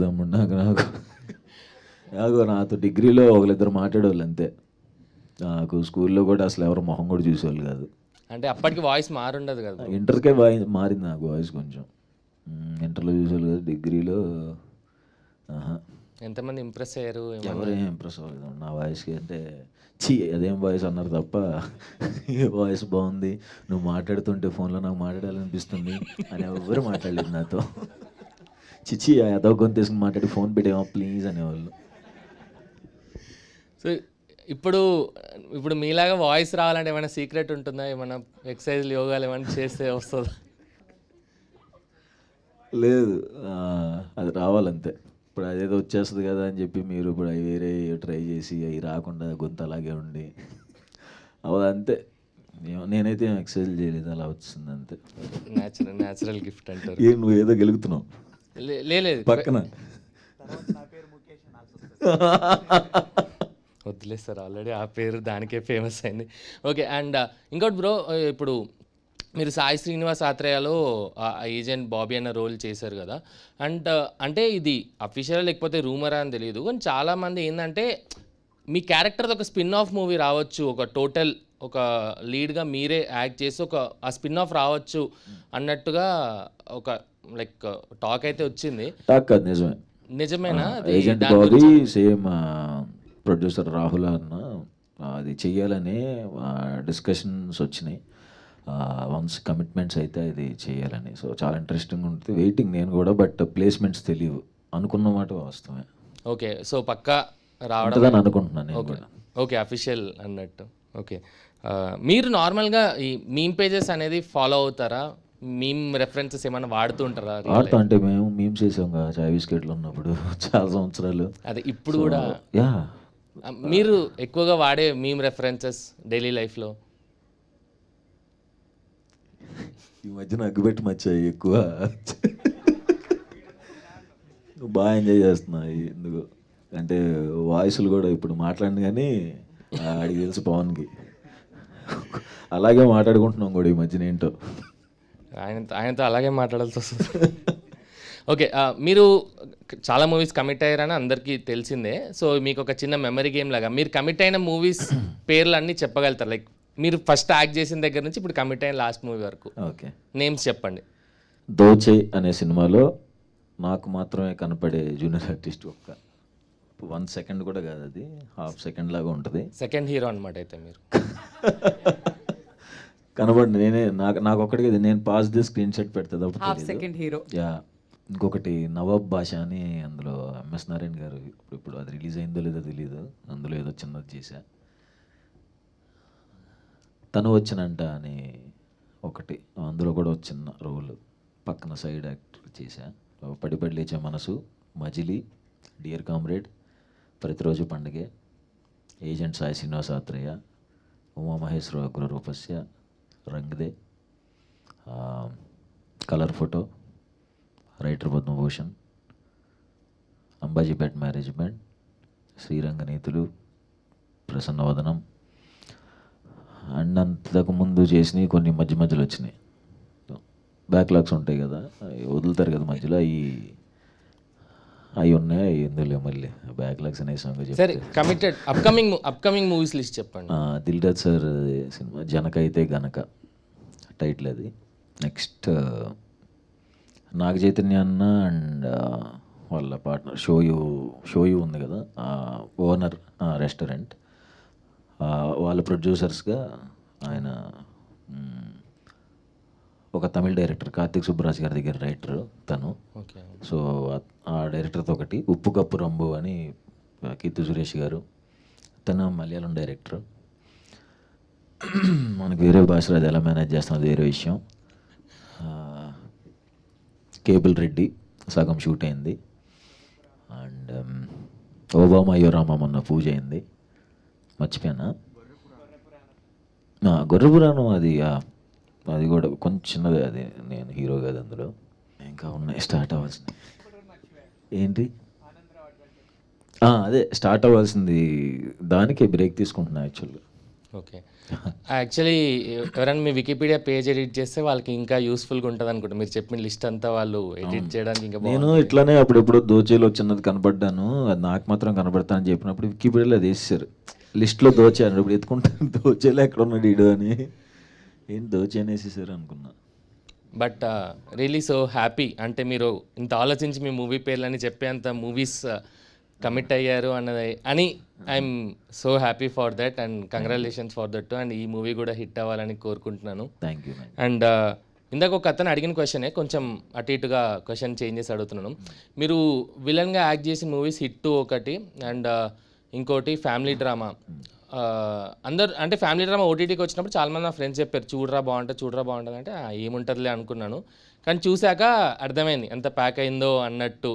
నాకు నాతో డిగ్రీలో ఒకరిద్దరు మాట్లాడేవాళ్ళు అంతే. నాకు స్కూల్లో కూడా అసలు ఎవరు మొహం కూడా చూసేవాళ్ళు కాదు. అంటే అప్పటికి వాయిస్ మారుండదు కదా. ఇంటర్కే మారింది నాకు వాయిస్ కొంచెం. ఇంటర్లో చూసేవాళ్ళు కదా, డిగ్రీలో ఎంతమంది ఇంప్రెస్ అయ్యారు? ఎవరేం ఇంప్రెస్ అవ్వలేదు నా వాయిస్కి. అంటే అదేం వాయిస్ అన్నారు తప్ప వాయిస్ బాగుంది, నువ్వు మాట్లాడుతుంటే ఫోన్లో నాకు మాట్లాడాలనిపిస్తుంది అని ఎవరు మాట్లాడలేదు నాతో. చిచ్చి అదో గొంతు తీసుకుని మాట్లాడి ఫోన్ పెట్టేమో ప్లీజ్ అనేవాళ్ళు. సో ఇప్పుడు మీలాగా వాయిస్ రావాలంటే ఏమైనా సీక్రెట్ ఉంటుందా? ఏమైనా ఎక్సర్సైజ్లు యోగాలు ఏమైనా చేస్తే వస్తుందా? లేదు, అది రావాలంతే. ఇప్పుడు అదేదో వచ్చేస్తుంది కదా అని చెప్పి మీరు ఇప్పుడు అవి వేరే ట్రై చేసి అవి రాకుండా గొంతు అలాగే ఉండి అంతే. నేనైతే ఎక్సర్సైజ్ చేయలేదు, అలా వచ్చింది అంతే. న్యాచురల్ గిఫ్ట్ అంటారు. నువ్వు ఏదో గెలుగుతున్నావు లేదు పక్కన. వద్దులే సార్, ఆల్రెడీ ఆ పేరు దానికే ఫేమస్ అయింది. ఓకే. అండ్ ఇంకోటి బ్రో, ఇప్పుడు మీరు సాయి శ్రీనివాస్ ఆత్రేయలో ఏజెంట్ బాబీ అన్న రోల్ చేశారు కదా. అండ్ అంటే ఇది అఫీషియల్ లేకపోతే రూమరా అని తెలియదు, కానీ చాలామంది ఏంటంటే మీ క్యారెక్టర్ది ఒక స్పిన్ ఆఫ్ మూవీ రావచ్చు, ఒక టోటల్ ఒక లీడ్గా మీరే యాక్ట్ చేసి ఆ స్పిన్ ఆఫ్ రావచ్చు అన్నట్టుగా ఒక లైక్ టాక్ అయితే వచ్చింది. టాక్ కాదు, నిజమేనా? నిజమేనా? Agent Bobby same producer Rahul అన్న అది చెయ్యాలని డిస్కషన్స్ వచ్చినాయి. వన్స్ కమిట్మెంట్స్ అయితే అది చేయాలని. సో చాలా ఇంట్రెస్టింగ్ ఉంటుంది. వెయిటింగ్ నేను కూడా. బట్ ప్లేస్మెంట్స్ తెలియవు. అనుకున్న మాట వాస్తవమే. ఓకే, సో పక్కా రావడం ఉంటుందని అనుకుంటున్నాను నేను ఓకే కూడా. ఓకే, అఫీషియల్ అన్నట్టు. ఓకే, మీరు నార్మల్గా ఈ మీమ్ పేజెస్ అనేది ఫాలో అవుతారా? మీమ్ రెఫరెన్సెస్ ఏమైనా వాడుతూ ఉంటారా? వాడుతా అంటే మేము మీమ్స్ చేసాం కదా చాయ్ బిస్కెట్లు ఉన్నప్పుడు చాలా సంవత్సరాలు. అదే ఇప్పుడు కూడా యా. మీరు ఎక్కువగా వాడే మీమ్ రెఫరెన్సెస్ డైలీ లైఫ్లో? ఈ మధ్యన అగ్గుపెట్టి మచ్చాయి ఎక్కువ. బాగా ఎంజాయ్ చేస్తున్నాయి ఎందుకు అంటే వాయిస్లు కూడా ఇప్పుడు మాట్లాడింది కానీ ఆడికి తెలుసు పవన్కి. అలాగే మాట్లాడుకుంటున్నాం కూడా ఈ మధ్యన ఏంటో. ఆయనతో అలాగే మాట్లాడాల్సి వస్తుంది. ఓకే, మీరు చాలా మూవీస్ కమిట్ అయ్యారని అందరికీ తెలిసిందే. సో మీకు ఒక చిన్న మెమరీ గేమ్ లాగా మీరు కమిట్ అయిన మూవీస్ పేర్లు అన్నీ చెప్పగలుగుతారు? లైక్ మీరు ఫస్ట్ యాక్ట్ చేసిన దగ్గర నుంచి ఇప్పుడు కమిట్ అయిన లాస్ట్ మూవీ వరకు ఓకే నేమ్స్ చెప్పండి. దోచే అనే సినిమాలో నాకు మాత్రమే కనపడే జూనియర్ ఆర్టిస్ట్ ఒక్క 1 సెకండ్ కూడా కాదు, అది హాఫ్ సెకండ్ లాగా ఉంటుంది. సెకండ్ హీరో అనమాట అయితే మీరు. కనబడి నేనే నాకు ఒక్కడికి నేను పాస్ ది స్క్రీన్ షాట్ పెడతా హాఫ్ సెకండ్ హీరో. యా. ఇంకొకటి నవాబ్ భాష అని అందులో ఎంఎస్ నారాయణ గారు ఇప్పుడు అది రిలీజ్ అయిందో లేదో తెలియదు, అందులో ఏదో చిన్నది చేశా. తను వచ్చినంట అని ఒకటి, అందులో కూడా ఒక చిన్న రోల్ పక్కన సైడ్ యాక్టర్ చేశా. పడి లేచే మనసు, మజిలీ, dear comrade, Prathiroju Pandage, agent Sai Srinivasa Athreya, Umamaheswara Ugraroopasya, Rangde, colour photo, writer Padmabhushan, Ambajipeta management, Sriranganeethulu, Prasannavadanam and అంతకు ముందు చేసినవి కొన్ని మధ్యలో వచ్చినాయి. బ్యాక్లాగ్స్ ఉంటాయి కదా, అవి వదులుతారు కదా మధ్యలో, అవి ఉన్నాయి. ఎందులో మళ్ళీ బ్యాక్లాగ్స్ అనే సాంగ్ సరే, కమిటెడ్ అప్కమింగ్ మూవీస్ లిస్ట్ చెప్పండి. దిల్ రాజు సార్ సినిమా జనక అయితే గనక టైటిల్ అది. నెక్స్ట్ నాగ చైతన్య అన్న అండ్ వాళ్ళ పార్ట్నర్ షోయు ఉంది కదా, ఓనర్ రెస్టారెంట్, వాళ్ళ ప్రొడ్యూసర్స్గా ఆయన ఒక తమిళ డైరెక్టర్ కార్తిక్ సుబ్బరాజ్ గారి దగ్గర రైటర్ తను. సో ఆ డైరెక్టర్తో ఒకటి, ఉప్పు కప్పు రంబు అని కీర్తి సురేష్ గారు, తను మలయాళం డైరెక్టర్. మనకు వేరే భాషలో అది ఎలా మేనేజ్ చేస్తాం అది వేరే విషయం. కేబుల్ రెడ్డి సగం షూట్ అయింది. అండ్ ఓబామా అయ్యో రామా మొన్న పూజ అయింది, మర్చిపోయానా? గొర్రెపురాణం అది కూడా కొంచెం చిన్నదే, అది నేను హీరో కాదు అందులో. ఇంకా ఉన్నాయి స్టార్ట్ అవ్వాల్సింది. ఏంటి అదే స్టార్ట్ అవ్వాల్సింది, దానికి బ్రేక్ తీసుకుంటున్నా యాక్చువల్గా. ఓకే, యాక్చువల్లీ ఎవరైనా మీ వికీపీడియా పేజ్ ఎడిట్ చేస్తే వాళ్ళకి ఇంకా యూస్ఫుల్గా ఉంటుంది అనుకుంటా. మీరు చెప్పిన లిస్ట్ అంతా వాళ్ళు ఎడిట్ చేయడానికి ఇంకా నేను ఇట్లానే అప్పుడెప్పుడు దోచేలో చిన్నది కనపడ్డాను, అది నాకు మాత్రం కనపడతా అని చెప్పినప్పుడు వికీపీడియాలో అది వేసేసారు లిస్ట్లో దోచాను. ఇప్పుడు ఎత్తుకుంటాను దోచేలో ఎక్కడ ఉన్నాడు ఈడు అని, ఏంటి దోచే అనేసేసారు అనుకున్నా. బట్ రియలీ సో హ్యాపీ, అంటే మీరు ఇంత ఆలోచించి మీ మూవీ పేర్లని చెప్పేంత మూవీస్ కమిట్ అయ్యారు అని I'm so happy for that and congratulations for that. And ఈ మూవీ కూడా హిట్ అవ్వాలని కోరుకుంటున్నాను. Thank you. అండ్ ఇందాక ఒక అతను అడిగిన క్వశ్చనే కొంచెం అటు ఇటుగా క్వశ్చన్ చేంజ్ చేసి అడుగుతున్నాను. మీరు విలన్గా యాక్ట్ చేసిన మూవీస్ హిట్ ఒకటి, అండ్ ఇంకోటి ఫ్యామిలీ డ్రామా. అందరు అంటే ఫ్యామిలీ డ్రామా ఓటీటీకి వచ్చినప్పుడు చాలామంది నా ఫ్రెండ్స్ చెప్పారు చూడరా బాగుంటుంది అంటే ఏముంటుందిలే అనుకున్నాను. కానీ చూశాక అర్థమైంది ఎంత ప్యాక్ అయిందో అన్నట్టు.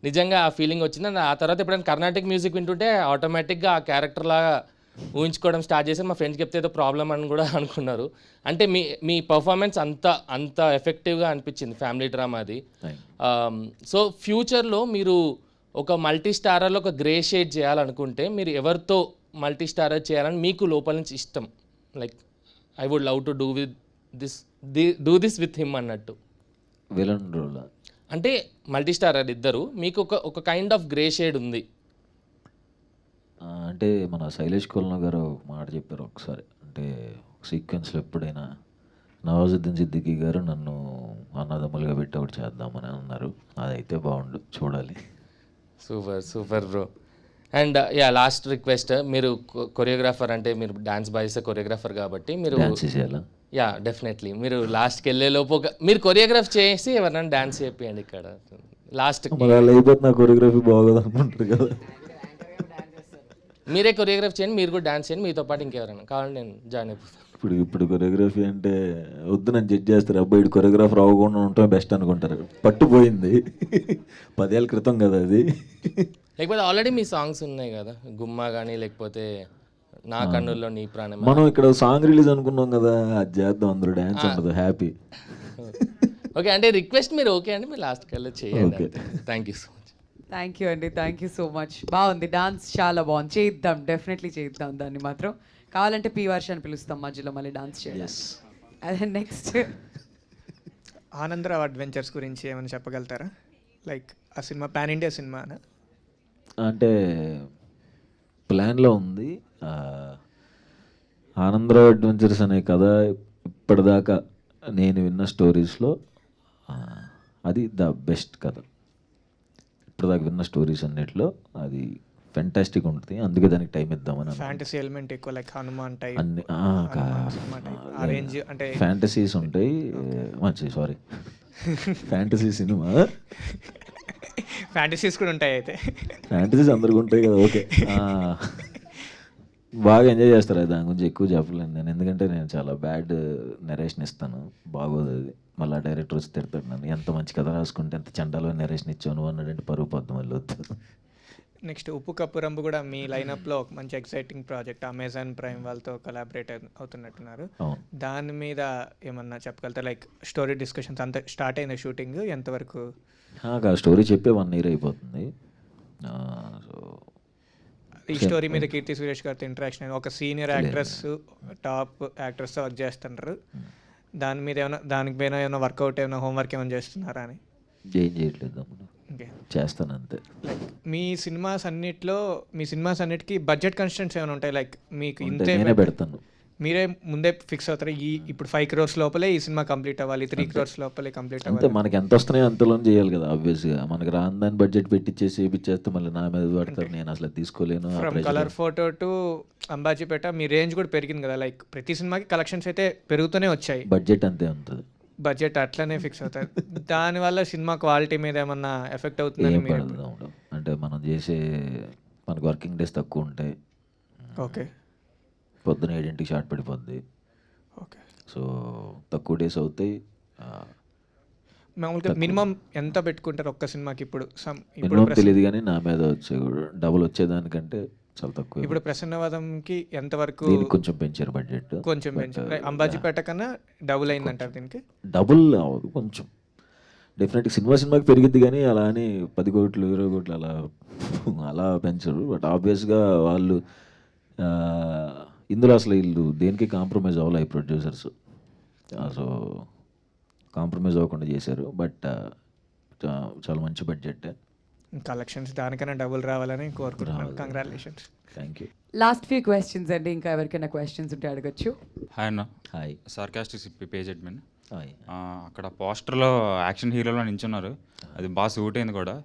నిజంగా ఆ ఫీలింగ్ వచ్చింది. అండ్ ఆ తర్వాత ఎప్పుడైనా కర్ణాటిక్ మ్యూజిక్ వింటుంటే ఆటోమేటిక్గా ఆ క్యారెక్టర్ లాగా ఊహించుకోవడం స్టార్ట్ చేశారు. మా ఫ్రెండ్స్ చెప్తే ఏదో ప్రాబ్లం అని కూడా అనుకున్నారు. అంటే మీ పర్ఫార్మెన్స్ అంత ఎఫెక్టివ్గా అనిపించింది ఫ్యామిలీ డ్రామా అది. సో ఫ్యూచర్లో మీరు ఒక మల్టీ స్టారర్లో ఒక గ్రే షేడ్ చేయాలనుకుంటే మీరు ఎవరితో మల్టీ స్టారర్ చేయాలని మీకు లోపల నుంచి ఇష్టం? Like I would love to do this with him అన్నట్టు. విలన్ రోల్ అంటే మల్టీ స్టారర్ ఇద్దరు, మీకు ఒక కైండ్ ఆఫ్ గ్రే షేడ్ ఉంది. అంటే మన శైలేష్ కొల్నా గారు ఒక మాట చెప్పారు ఒకసారి, అంటే సీక్వెన్స్లో ఎప్పుడైనా నవాజుద్దీన్ సిద్దికీ గారు నన్ను అన్నదమ్ములుగా పెట్టి ఒకటి చేద్దామని అన్నారు. అదైతే బాగుండు, చూడాలి. Super bro. And yeah last request, మీరు కొరియోగ్రాఫర్ అంటే మీరు డాన్స్ బాయ్స్ కొరియోగ్రాఫర్ కాబట్టి మీరు డాన్స్ చేయాలా? యా డెఫినెట్లీ మీరు లాస్ట్కి వెళ్ళే లోపు మీరు కొరియోగ్రాఫ్ చేసి ఎవరైనా డాన్స్ చేపియండి ఇక్కడ లాస్ట్. మరి అలా అయిపోతే నా కొరియోగ్రఫీ బాగోదు అనుకుంటారు కదా. మీరే కొరియోగ్రాఫ్ చేయండి, మీరు కూడా డాన్స్ చేయండి, మీతో పాటు ఇంకెవరైనా కావాలంటే నేను జాయిన్ అయిపోతాను. ఇప్పుడు కొరియోగ్రఫీ అంటే వద్దు నన్ను జడ్జ్ చేస్తారు, అబ్బాయి ఇటు కొరియోగ్రాఫర్ అవ్వకుండా ఉండటం బెస్ట్ అనుకుంటారు. పట్టుపోయింది 10 ఏళ్ళ క్రితం కదా అది. లేకపోతే ఆల్రెడీ మీ సాంగ్స్ ఉన్నాయి కదా, గుమ్మా కానీ లేకపోతే నా కన్నుల్లో నీ ప్రాణం. మనం ఇక్కడ సాంగ్ రిలీజ్ అనుకున్నాం కదా, అది చేద్దాం, అందరూ డ్యాన్స్ ఉండదు, హ్యాపీ. ఓకే అంటే రిక్వెస్ట్ మీరు ఓకే అండి, మీరు లాస్ట్కి వెళ్ళి చేయండి. Thank you so much. Thank you అండి, థ్యాంక్ యూ సో మచ్. బాగుంది, డాన్స్ చాలా బాగుంది, చేద్దాం, డెఫినెట్లీ చేద్దాం దాన్ని మాత్రం. కావాలంటే పి వర్ష అని పిలుస్తాం మధ్యలో మళ్ళీ డాన్స్ చేయాలి. అదే నెక్స్ట్ ఆనందరావు అడ్వెంచర్స్ గురించి ఏమైనా చెప్పగలుగుతారా? లైక్ ఆ సినిమా పాన్ ఇండియా సినిమా అంటే ప్లాన్లో ఉంది. ఆనందరావు అడ్వెంచర్స్ అనే కథ ఇప్పటిదాకా నేను విన్న స్టోరీస్లో అది ద బెస్ట్ కథ. ఇప్పటిదాకా విన్న స్టోరీస్ అన్నిట్లో అది ఫెంటాస్టిక్ ఉంటుంది, అందుకే దానికి టైం ఇద్దామని. ఫ్యాంటసీ ఎలిమెంట్ ఎక్కువ, లైక్ హనుమాన్ టైప్ అన్ని రేంజ్ అంటే ఫ్యాంటసీస్ ఉంటాయి. మంచి సారీ ఫ్యాంటసీ సినిమా, ఫ్యాంటసీస్ కూడా ఉంటాయి. అయితే ఫ్యాంటసీస్ అందరికి ఉంటాయి కదా. ఓకే, బాగా ఎంజాయ్ చేస్తారు. దాని గురించి ఎక్కువ చెప్పలేను నేను, ఎందుకంటే నేను చాలా బ్యాడ్ నెరేషన్ ఇస్తాను, బాగోదు అది. మళ్ళీ డైరెక్టర్ వచ్చి తిడతాడు నన్ను, ఎంత మంచి కథ రాసుకుంటే ఎంత చండాలో నెరేషన్ ఇచ్చావు నువ్వు అన్నాడంటే పరువు పద్దు మళ్ళీ వద్దు. నెక్స్ట్ ఉప్పు కప్పు రంబు కూడా మీ లైనప్లో ఒక మంచి ఎక్సైటింగ్ ప్రాజెక్ట్, అమెజాన్ ప్రైమ్ వాళ్ళతో కొలాబరేట్ అవుతున్నట్టున్నారు. దాని మీద ఏమన్నా చెప్పగలుగుతారు? లైక్ స్టోరీ డిస్కషన్స్ అంత స్టార్ట్ అయింది, షూటింగ్ ఎంతవరకు? స్టోరీ చెప్పే 1 year అయిపోతుంది. సో ఈ స్టోరీ మీద కీర్తి సురేష్ గారితో ఇంటరాక్షన్, ఒక సీనియర్ యాక్ట్రెస్ టాప్ యాక్ట్రెస్తో వర్క్ చేస్తుంటారు, దాని మీద ఏమైనా దానికి పైన ఏమైనా వర్కౌట్ ఏమైనా హోంవర్క్ ఏమైనా చేస్తున్నారా అని? ఏం చేయట్లేదు, చేస్తాను అంతే. లైక్ మీ సినిమాస్ అన్నిటికీ బడ్జెట్ కన్స్టెంట్స్ ఏమైనా ఉంటాయి? లైక్ మీకు ఇంతే నేనే పెడతాను, మీరే ముందే ఫిక్స్ అవుతారు, ఇప్పుడు 5 crores లోపలే ఈ సినిమా కంప్లీట్ అవ్వాలి, 3 crores లోపలే కంప్లీట్ అంతే. అవ్వాలి. మనకి ఎంత వస్తున్నాయో అంతలో చేయాలి కదా ఆబ్వియస్గా. మనకి రాని దాన్ని బడ్జెట్ పెట్టించేసి చేపిచ్చేస్తే మళ్ళీ నా మీద పడతారు, నేను అసలు తీసుకోలేను. From colour photo to Ambajipeta మీ రేంజ్ కూడా పెరిగింది కదా, లైక్ ప్రతి సినిమాకి కలెక్షన్స్ అయితే పెరుగుతూనే వచ్చాయి, బడ్జెట్ అంతే ఉంటుంది, బడ్జెట్ అట్లనే ఫిక్స్ అవుతారు. దానివల్ల సినిమా క్వాలిటీ మీద ఏమన్నా ఎఫెక్ట్ అవుతుందని మీరు? అంటే మనం చేసే మనకు వర్కింగ్ డేస్ తక్కువ ఉంటాయి. ఓకే, పొద్దున 7 షార్ట్ పడిపోద్ది. ఓకే, సో తక్కువ డేస్ అవుతాయి. మామూలుగా మినిమం ఎంత పెట్టుకుంటారు ఒక్క సినిమాకి? ఇప్పుడు మినిమం తెలియదు కానీ నా మీద వచ్చే డబుల్ వచ్చేదానికంటే చాలా తక్కువ. ఇప్పుడు ప్రసన్నవాదంకి ఎంతవరకు కొంచెం పెంచారు బడ్జెట్, కొంచెం పెంచారు. అంబాజీపేట కన్నా డబుల్ అయిందంటారు దీనికి? డబుల్ అవ్వదు, కొంచెం డెఫినెట్గా సినిమాకి పెరిగిద్ది కానీ అలా అని 10 కోట్లు 20 కోట్లు అలా పెంచరు. బట్ ఆబ్వియస్గా వాళ్ళు ఇందులో అసలు వీళ్ళు దేనికి కాంప్రమైజ్ అవ్వాలి ప్రొడ్యూసర్స్. సో కాంప్రమైజ్ అవ్వకుండా చేశారు. బట్ చాలా మంచి బడ్జెట్, కలెక్షన్స్ దానికన్నా డబుల్ రావాలని కోరుకుంటున్నాను. Congratulations. Thank you. Last few questions అండి, ఇంకా ఎవరికైనా క్వశ్చన్స్ ఉంటే అడగచ్చు. హాయ్ అన్న. హాయ్. Sarcastic page admin. అక్కడ పోస్టర్లో యాక్షన్ హీరోలో నించున్నారు, అది బాగా సూట్ అయింది కూడా.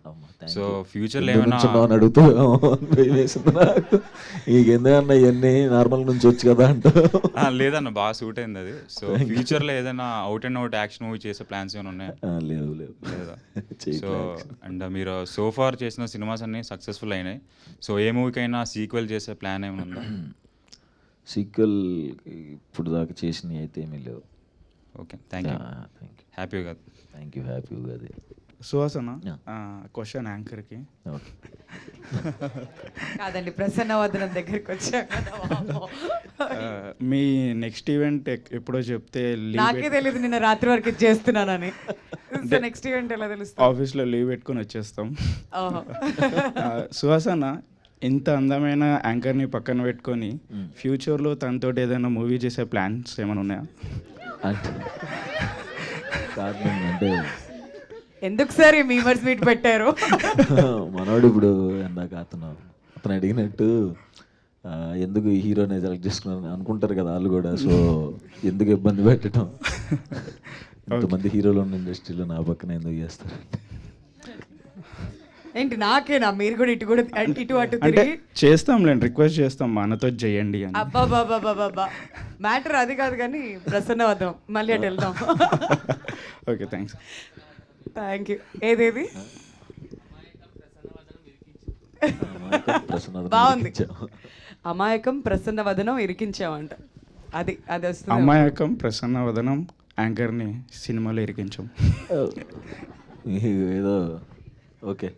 సో ఫ్యూచర్లో ఏమైనా అడుగుతూ ఎందుకన్నా ఇవన్నీ నార్మల్ నుంచి వచ్చు కదా అంటూ. లేదన్న, బాగా సూట్ అయింది అది. సో ఫ్యూచర్లో ఏదైనా out and out action movie చేసే ప్లాన్స్ ఏమైనా ఉన్నాయా? లేవు లేదా? సో అండ్ మీరు సోఫార్ చేసిన సినిమాస్ అన్నీ సక్సెస్ఫుల్ అయినాయి, సో ఏ మూవీకైనా సీక్వెల్ చేసే ప్లాన్ ఏమైనా ఉందా? సీక్వెల్ ఇప్పుడు దాకా చేసినవి అయితే ఏమీ లేవు. Okay, thank you. Happy Ugadi. Thank you, happy Ugadi. సుహాసన క్వశ్చన్ యాంకర్కి. కాదండి, ప్రసన్నవదనం దగ్గరికి వచ్చాక మీ నెక్స్ట్ ఈవెంట్ ఎప్పుడో చెప్తే నాకే తెలియదు, నిన్న రాత్రి వరకు ఇది చేస్తున్నానని. నెక్స్ట్ ఈవెంట్ ఎలా తెలుస్తుంది? ఆఫీస్లో లీవ్ పెట్టుకొని వచ్చేస్తాం. సుహాసన ఇంత అందమైన యాంకర్ని పక్కన పెట్టుకొని ఫ్యూచర్లో తనతోటి ఏదైనా మూవీ చేసే ప్లాన్స్ ఏమైనా ఉన్నాయా? అంటే ఎందుకు సార్ ఈ మీమర్స్ మీట్ పెట్టారు? మనోడు ఇప్పుడు ఎందాక అతను అడిగినట్టు ఎందుకు హీరోనే సెలెక్ట్ చేసుకున్నాను అనుకుంటారు కదా వాళ్ళు కూడా. సో ఎందుకు ఇబ్బంది పెట్టడం, ఇంతమంది హీరోలు ఉన్న ఇండస్ట్రీలో నా పక్కన ఎందుకు చేస్తారంటే ఏంటి నాకేనా? మీరు కూడా ఇటు ఇటు అటు అంటే తిరిగి చేస్తాంలేండి, రిక్వెస్ట్ చేస్తాం మనతో చేయండి అని. అబ్బాబాబాబాబా మ్యాటర్ అది కాదు కానీ ప్రసన్నవదనం మళ్ళీ అటు వెళ్దాం. Okay, thanks. Thank you. ఏదేది బాగుంది. అమాయకం ప్రసన్న వదనం ఇరికించామంట. అది అది వస్తుంది. అమాయకం ప్రసన్న వదనం యాంకర్ని సినిమాలో ఇరికించాం. ఏదో ఓకే.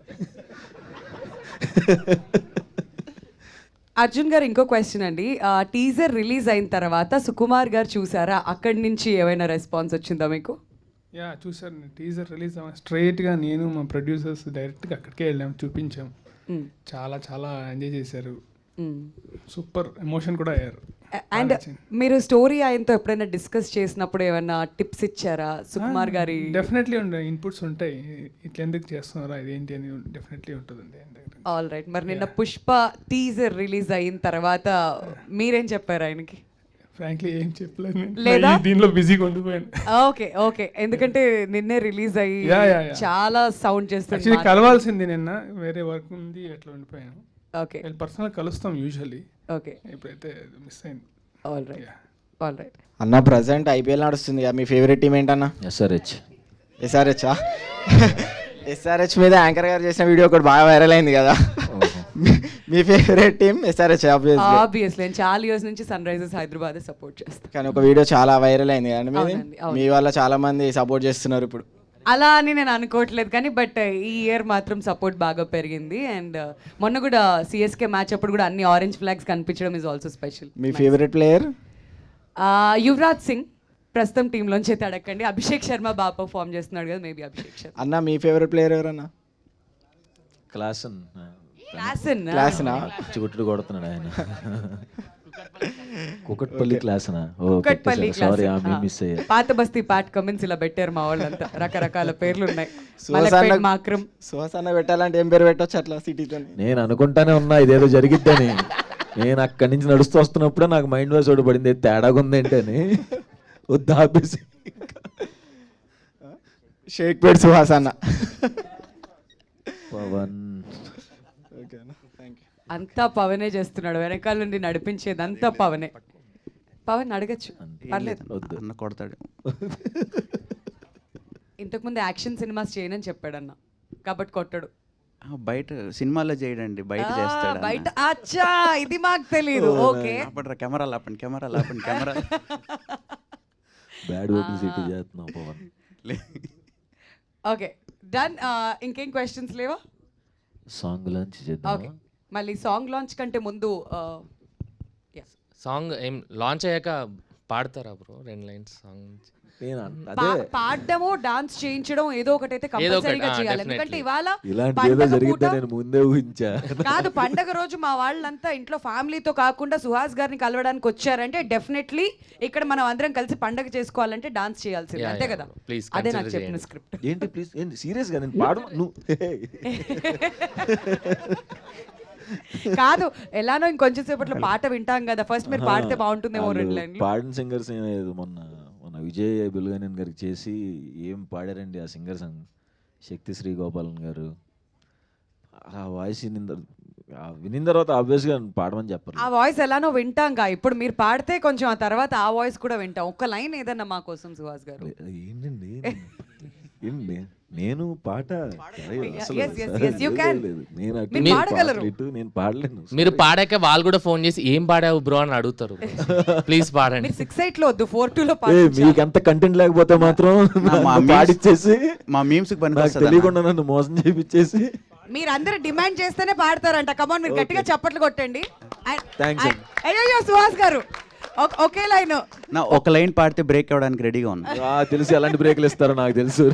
అర్జున్ గారు ఇంకో క్వశ్చన్ అండి. టీజర్ రిలీజ్ అయిన తర్వాత సుకుమార్ గారు చూసారా? అక్కడి నుంచి ఏమైనా రెస్పాన్స్ వచ్చిందా మీకు? యా చూసాను. టీజర్ రిలీజ్ స్ట్రైట్గా నేను మా ప్రొడ్యూసర్స్ డైరెక్ట్గా అక్కడికే వెళ్ళాము, చూపించాం. చాలా చాలా ఎంజాయ్ చేశారు, సూపర్ ఎమోషన్ కూడా అయ్యారు. అండ్ మీరు స్టోరీ ఆయనతో ఎప్పుడైనా డిస్కస్ చేసినప్పుడు ఏమైనా టిప్స్ ఇచ్చారా సుకుమార్ గారి? డెఫినెట్లీ ఉంటాయి, ఇన్పుట్స్ ఉంటాయి. ఇట్లా ఎందుకు చేస్తున్నారా ఇదేంటి అని డెఫినెట్లీ ఉంటుందండి. All right. మరి నిన్న పుష్ప టీజర్ రిలీజ్ అయిన తర్వాత మీరేం చెప్పారు ఆయనకి? ఫ్రాంక్లీ ఏం చెప్పలేదు, లేదా దీనిలో బిజీగా ఉండిపోయాను. Okay okay. ఎందుకంటే నిన్నే రిలీజ్ అయ్యి చాలా సౌండ్ చేస్తుంది. యాక్చువల్లీ కలవాల్సింది నిన్న, వేరే వర్క్ ఉంది, అట్లా ఉండిపోయాను. ఓకే. పర్సనల్ కలుస్తాం యూజువల్లీ. ఓకే. ఇప్పుడైతే మిస్ అయింది. All right all right. అన్న ప్రజెంట్ ఐపీఎల్ నడుస్తుంది కదా, మీ ఫేవరెట్ టీం ఏంటన్నా? ఎస్ఆర్హెచ్. ఎస్ఆర్హెచ్ ఎస్ఆర్హెచ్ మీద యాంకర్ గారు చేసిన వీడియో ఒకటి బాగా వైరల్ అయింది కదా. మీ ఫేవరెట్ టీం ఎస్ఆర్హెచ్? ఆబ్వియస్లీ నేను చాలా ఇయర్స్ నుంచి సన్ రైజర్స్ హైదరాబాద్ సపోర్ట్ చేస్తాను. కానీ ఒక వీడియో చాలా వైరల్ అయింది కదండి, మీ వల్ల చాలా మంది సపోర్ట్ చేస్తున్నారు ఇప్పుడు. అలా అని నేను అనుకోవట్లేదు కానీ బట్ ఈ ఇయర్ మాత్రం సపోర్ట్ బాగా పెరిగింది. అండ్ మొన్న కూడా సిఎస్కే మ్యాచ్ అప్పుడు కూడా అన్ని ఆరెంజ్ ఫ్లాగ్స్ కనిపించడం is also special. Me favourite player? Yuvraj Singh. ప్రస్తుతం టీంలోంచి అయితే అడగండి. అభిషేక్ శర్మ బాగా పర్ఫామ్ చేస్తున్నాడు కదా, మేబీ అభిషేక్ శర్మ. అన్న మీ ఫేవరెట్ ప్లేయర్ ఎవరన్నా? క్లాసన్. క్లాసనా? చిగుట్టుడు కొడుతున్నాడు ఆయన. కుకట్పల్లి క్లాసనా? కుకట్పల్లి సారీ, మిస్ అయ్యా. పాత బస్తీ పాట్ కమెంట్స్ ఇలా పెట్టారు మా వాళ్ళంతా, రకరకాల పేర్లు ఉన్నాయి. మాక్రమ్ సుహాసన్న పెట్టాలంటే ఏం పేరు పెట్టొచ్చు అట్లా సిటీతో? నేను అనుకుంటానే ఉన్నా ఇదేదో జరిగిద్దని. నేను అక్కడి నుంచి నడుస్తూ వస్తున్నప్పుడే నాకు మైండ్ వాయిస్ ఒకటి పడింది, తేడాగా ఉంది ఏంటని. వద్దు ఆపేసి షేక్ పేట్ సుహాసన్న. పవన్. అంతా పవనే చేస్తున్నాడు, వెనకాల నుండి నడిపించేది అంతా పవనే. పవన్ అడగచ్చు, పర్లేదు. అన్న కొడతాడు. ఇంతకుముందు యాక్షన్ సినిమాస్ చేయనని చెప్పాడు అన్న, కాబట్టి కొట్టడు. బయట సినిమాలో చేయడండి, బయట చేస్తాడు. బయట అచ్చా, ఇది మాకు తెలియదు. ఓకే, కెమెరా లాపండి, కెమెరా లాపండి, కెమెరా. బ్యాడ్ పబ్లిసిటీ చేస్తున్నావు పవన్. Okay done. ఇంకేం క్వశ్చన్స్ లేవా? సాంగ్ లాంచ్ చేద్దాం. ఓకే, మళ్ళీ సాంగ్ లాంచ్ కంటే ముందు సాంగ్ ఏం లాంచ్ అయ్యాక పాడతారా బ్రో 2 లైన్స్ సాంగ్? పాడడమో డాన్స్ చేయించడం ఏదో ఒకటైతే కంపల్సరీగా చేయాలి. ఎందుకంటే ఇవాళ నేను ముందే ఊహించా. కాదు, పండగ రోజు మా వాళ్ళంతా ఇంట్లో ఫ్యామిలీతో కాకుండా సుహాస్ గారిని కలవడానికి వచ్చారంటే డెఫినెట్లీ ఇక్కడ మనం అందరం కలిసి పండగ చేసుకోవాలంటే డాన్స్ చేయాల్సింది, అంతే కదా? అదే నాకు చెప్పిన స్క్రిప్ట్. ఏంటి ప్లీజ్, ఏంటి సీరియస్ గా నేను పాడు నువ్వు కాదు, ఎలానో ఇంకొంచెం సేపట్లో పాట వింటాం కదా, ఫస్ట్ మీరు పాడితే బాగుంటుందేమో 2 లైన్లు. పాడిన సింగర్స్ మొన్న విజయ్ బుల్గనేన్ గారికి చేసి ఏం పాడారండి ఆ సింగర్స్. శక్తి శ్రీ గోపాలన్ గారు ఆ వాయిస్ వినిన తర్వాత ఆబ్వియస్గా పాడమని చెప్పారు. ఆ వాయిస్ ఎలానో వింటాంగా, ఇప్పుడు మీరు పాడితే కొంచెం ఆ తర్వాత ఆ వాయిస్ కూడా వింటాం. ఒక్క లైన్ ఏదన్నా మా కోసం సుహాస్ గారు. ఏంటండి ఏంటి నేను పాట నేను పాడలేను. మీరు పాడాక వాళ్ళు కూడా ఫోన్ చేసి ఏం పాడావు బ్రో అని అడుగుతారు. ప్లీజ్ పాడండి. 6-8 లో వద్దు, 4-2 లో మీకు ఎంత కంటెంట్ లేకపోతే మాత్రం పాడిచ్చేసి మా మీమ్స్ తెలియకుండా నన్ను మోసం చేయించేసి మీరందరూ డిమాండ్ చేస్తేనే పాడతారంట. కమాన్, మీరు గట్టిగా చప్పట్లు కొట్టండి. థాంక్స్. సుహాస్ గారు ఒకే లైన్, ఒక లైన్ పాడితే బ్రేక్ అవ్వడానికి రెడీగా ఉన్నా. తెలుసు ఎలాంటి బ్రేక్లు ఇస్తారో నాకు తెలుసు.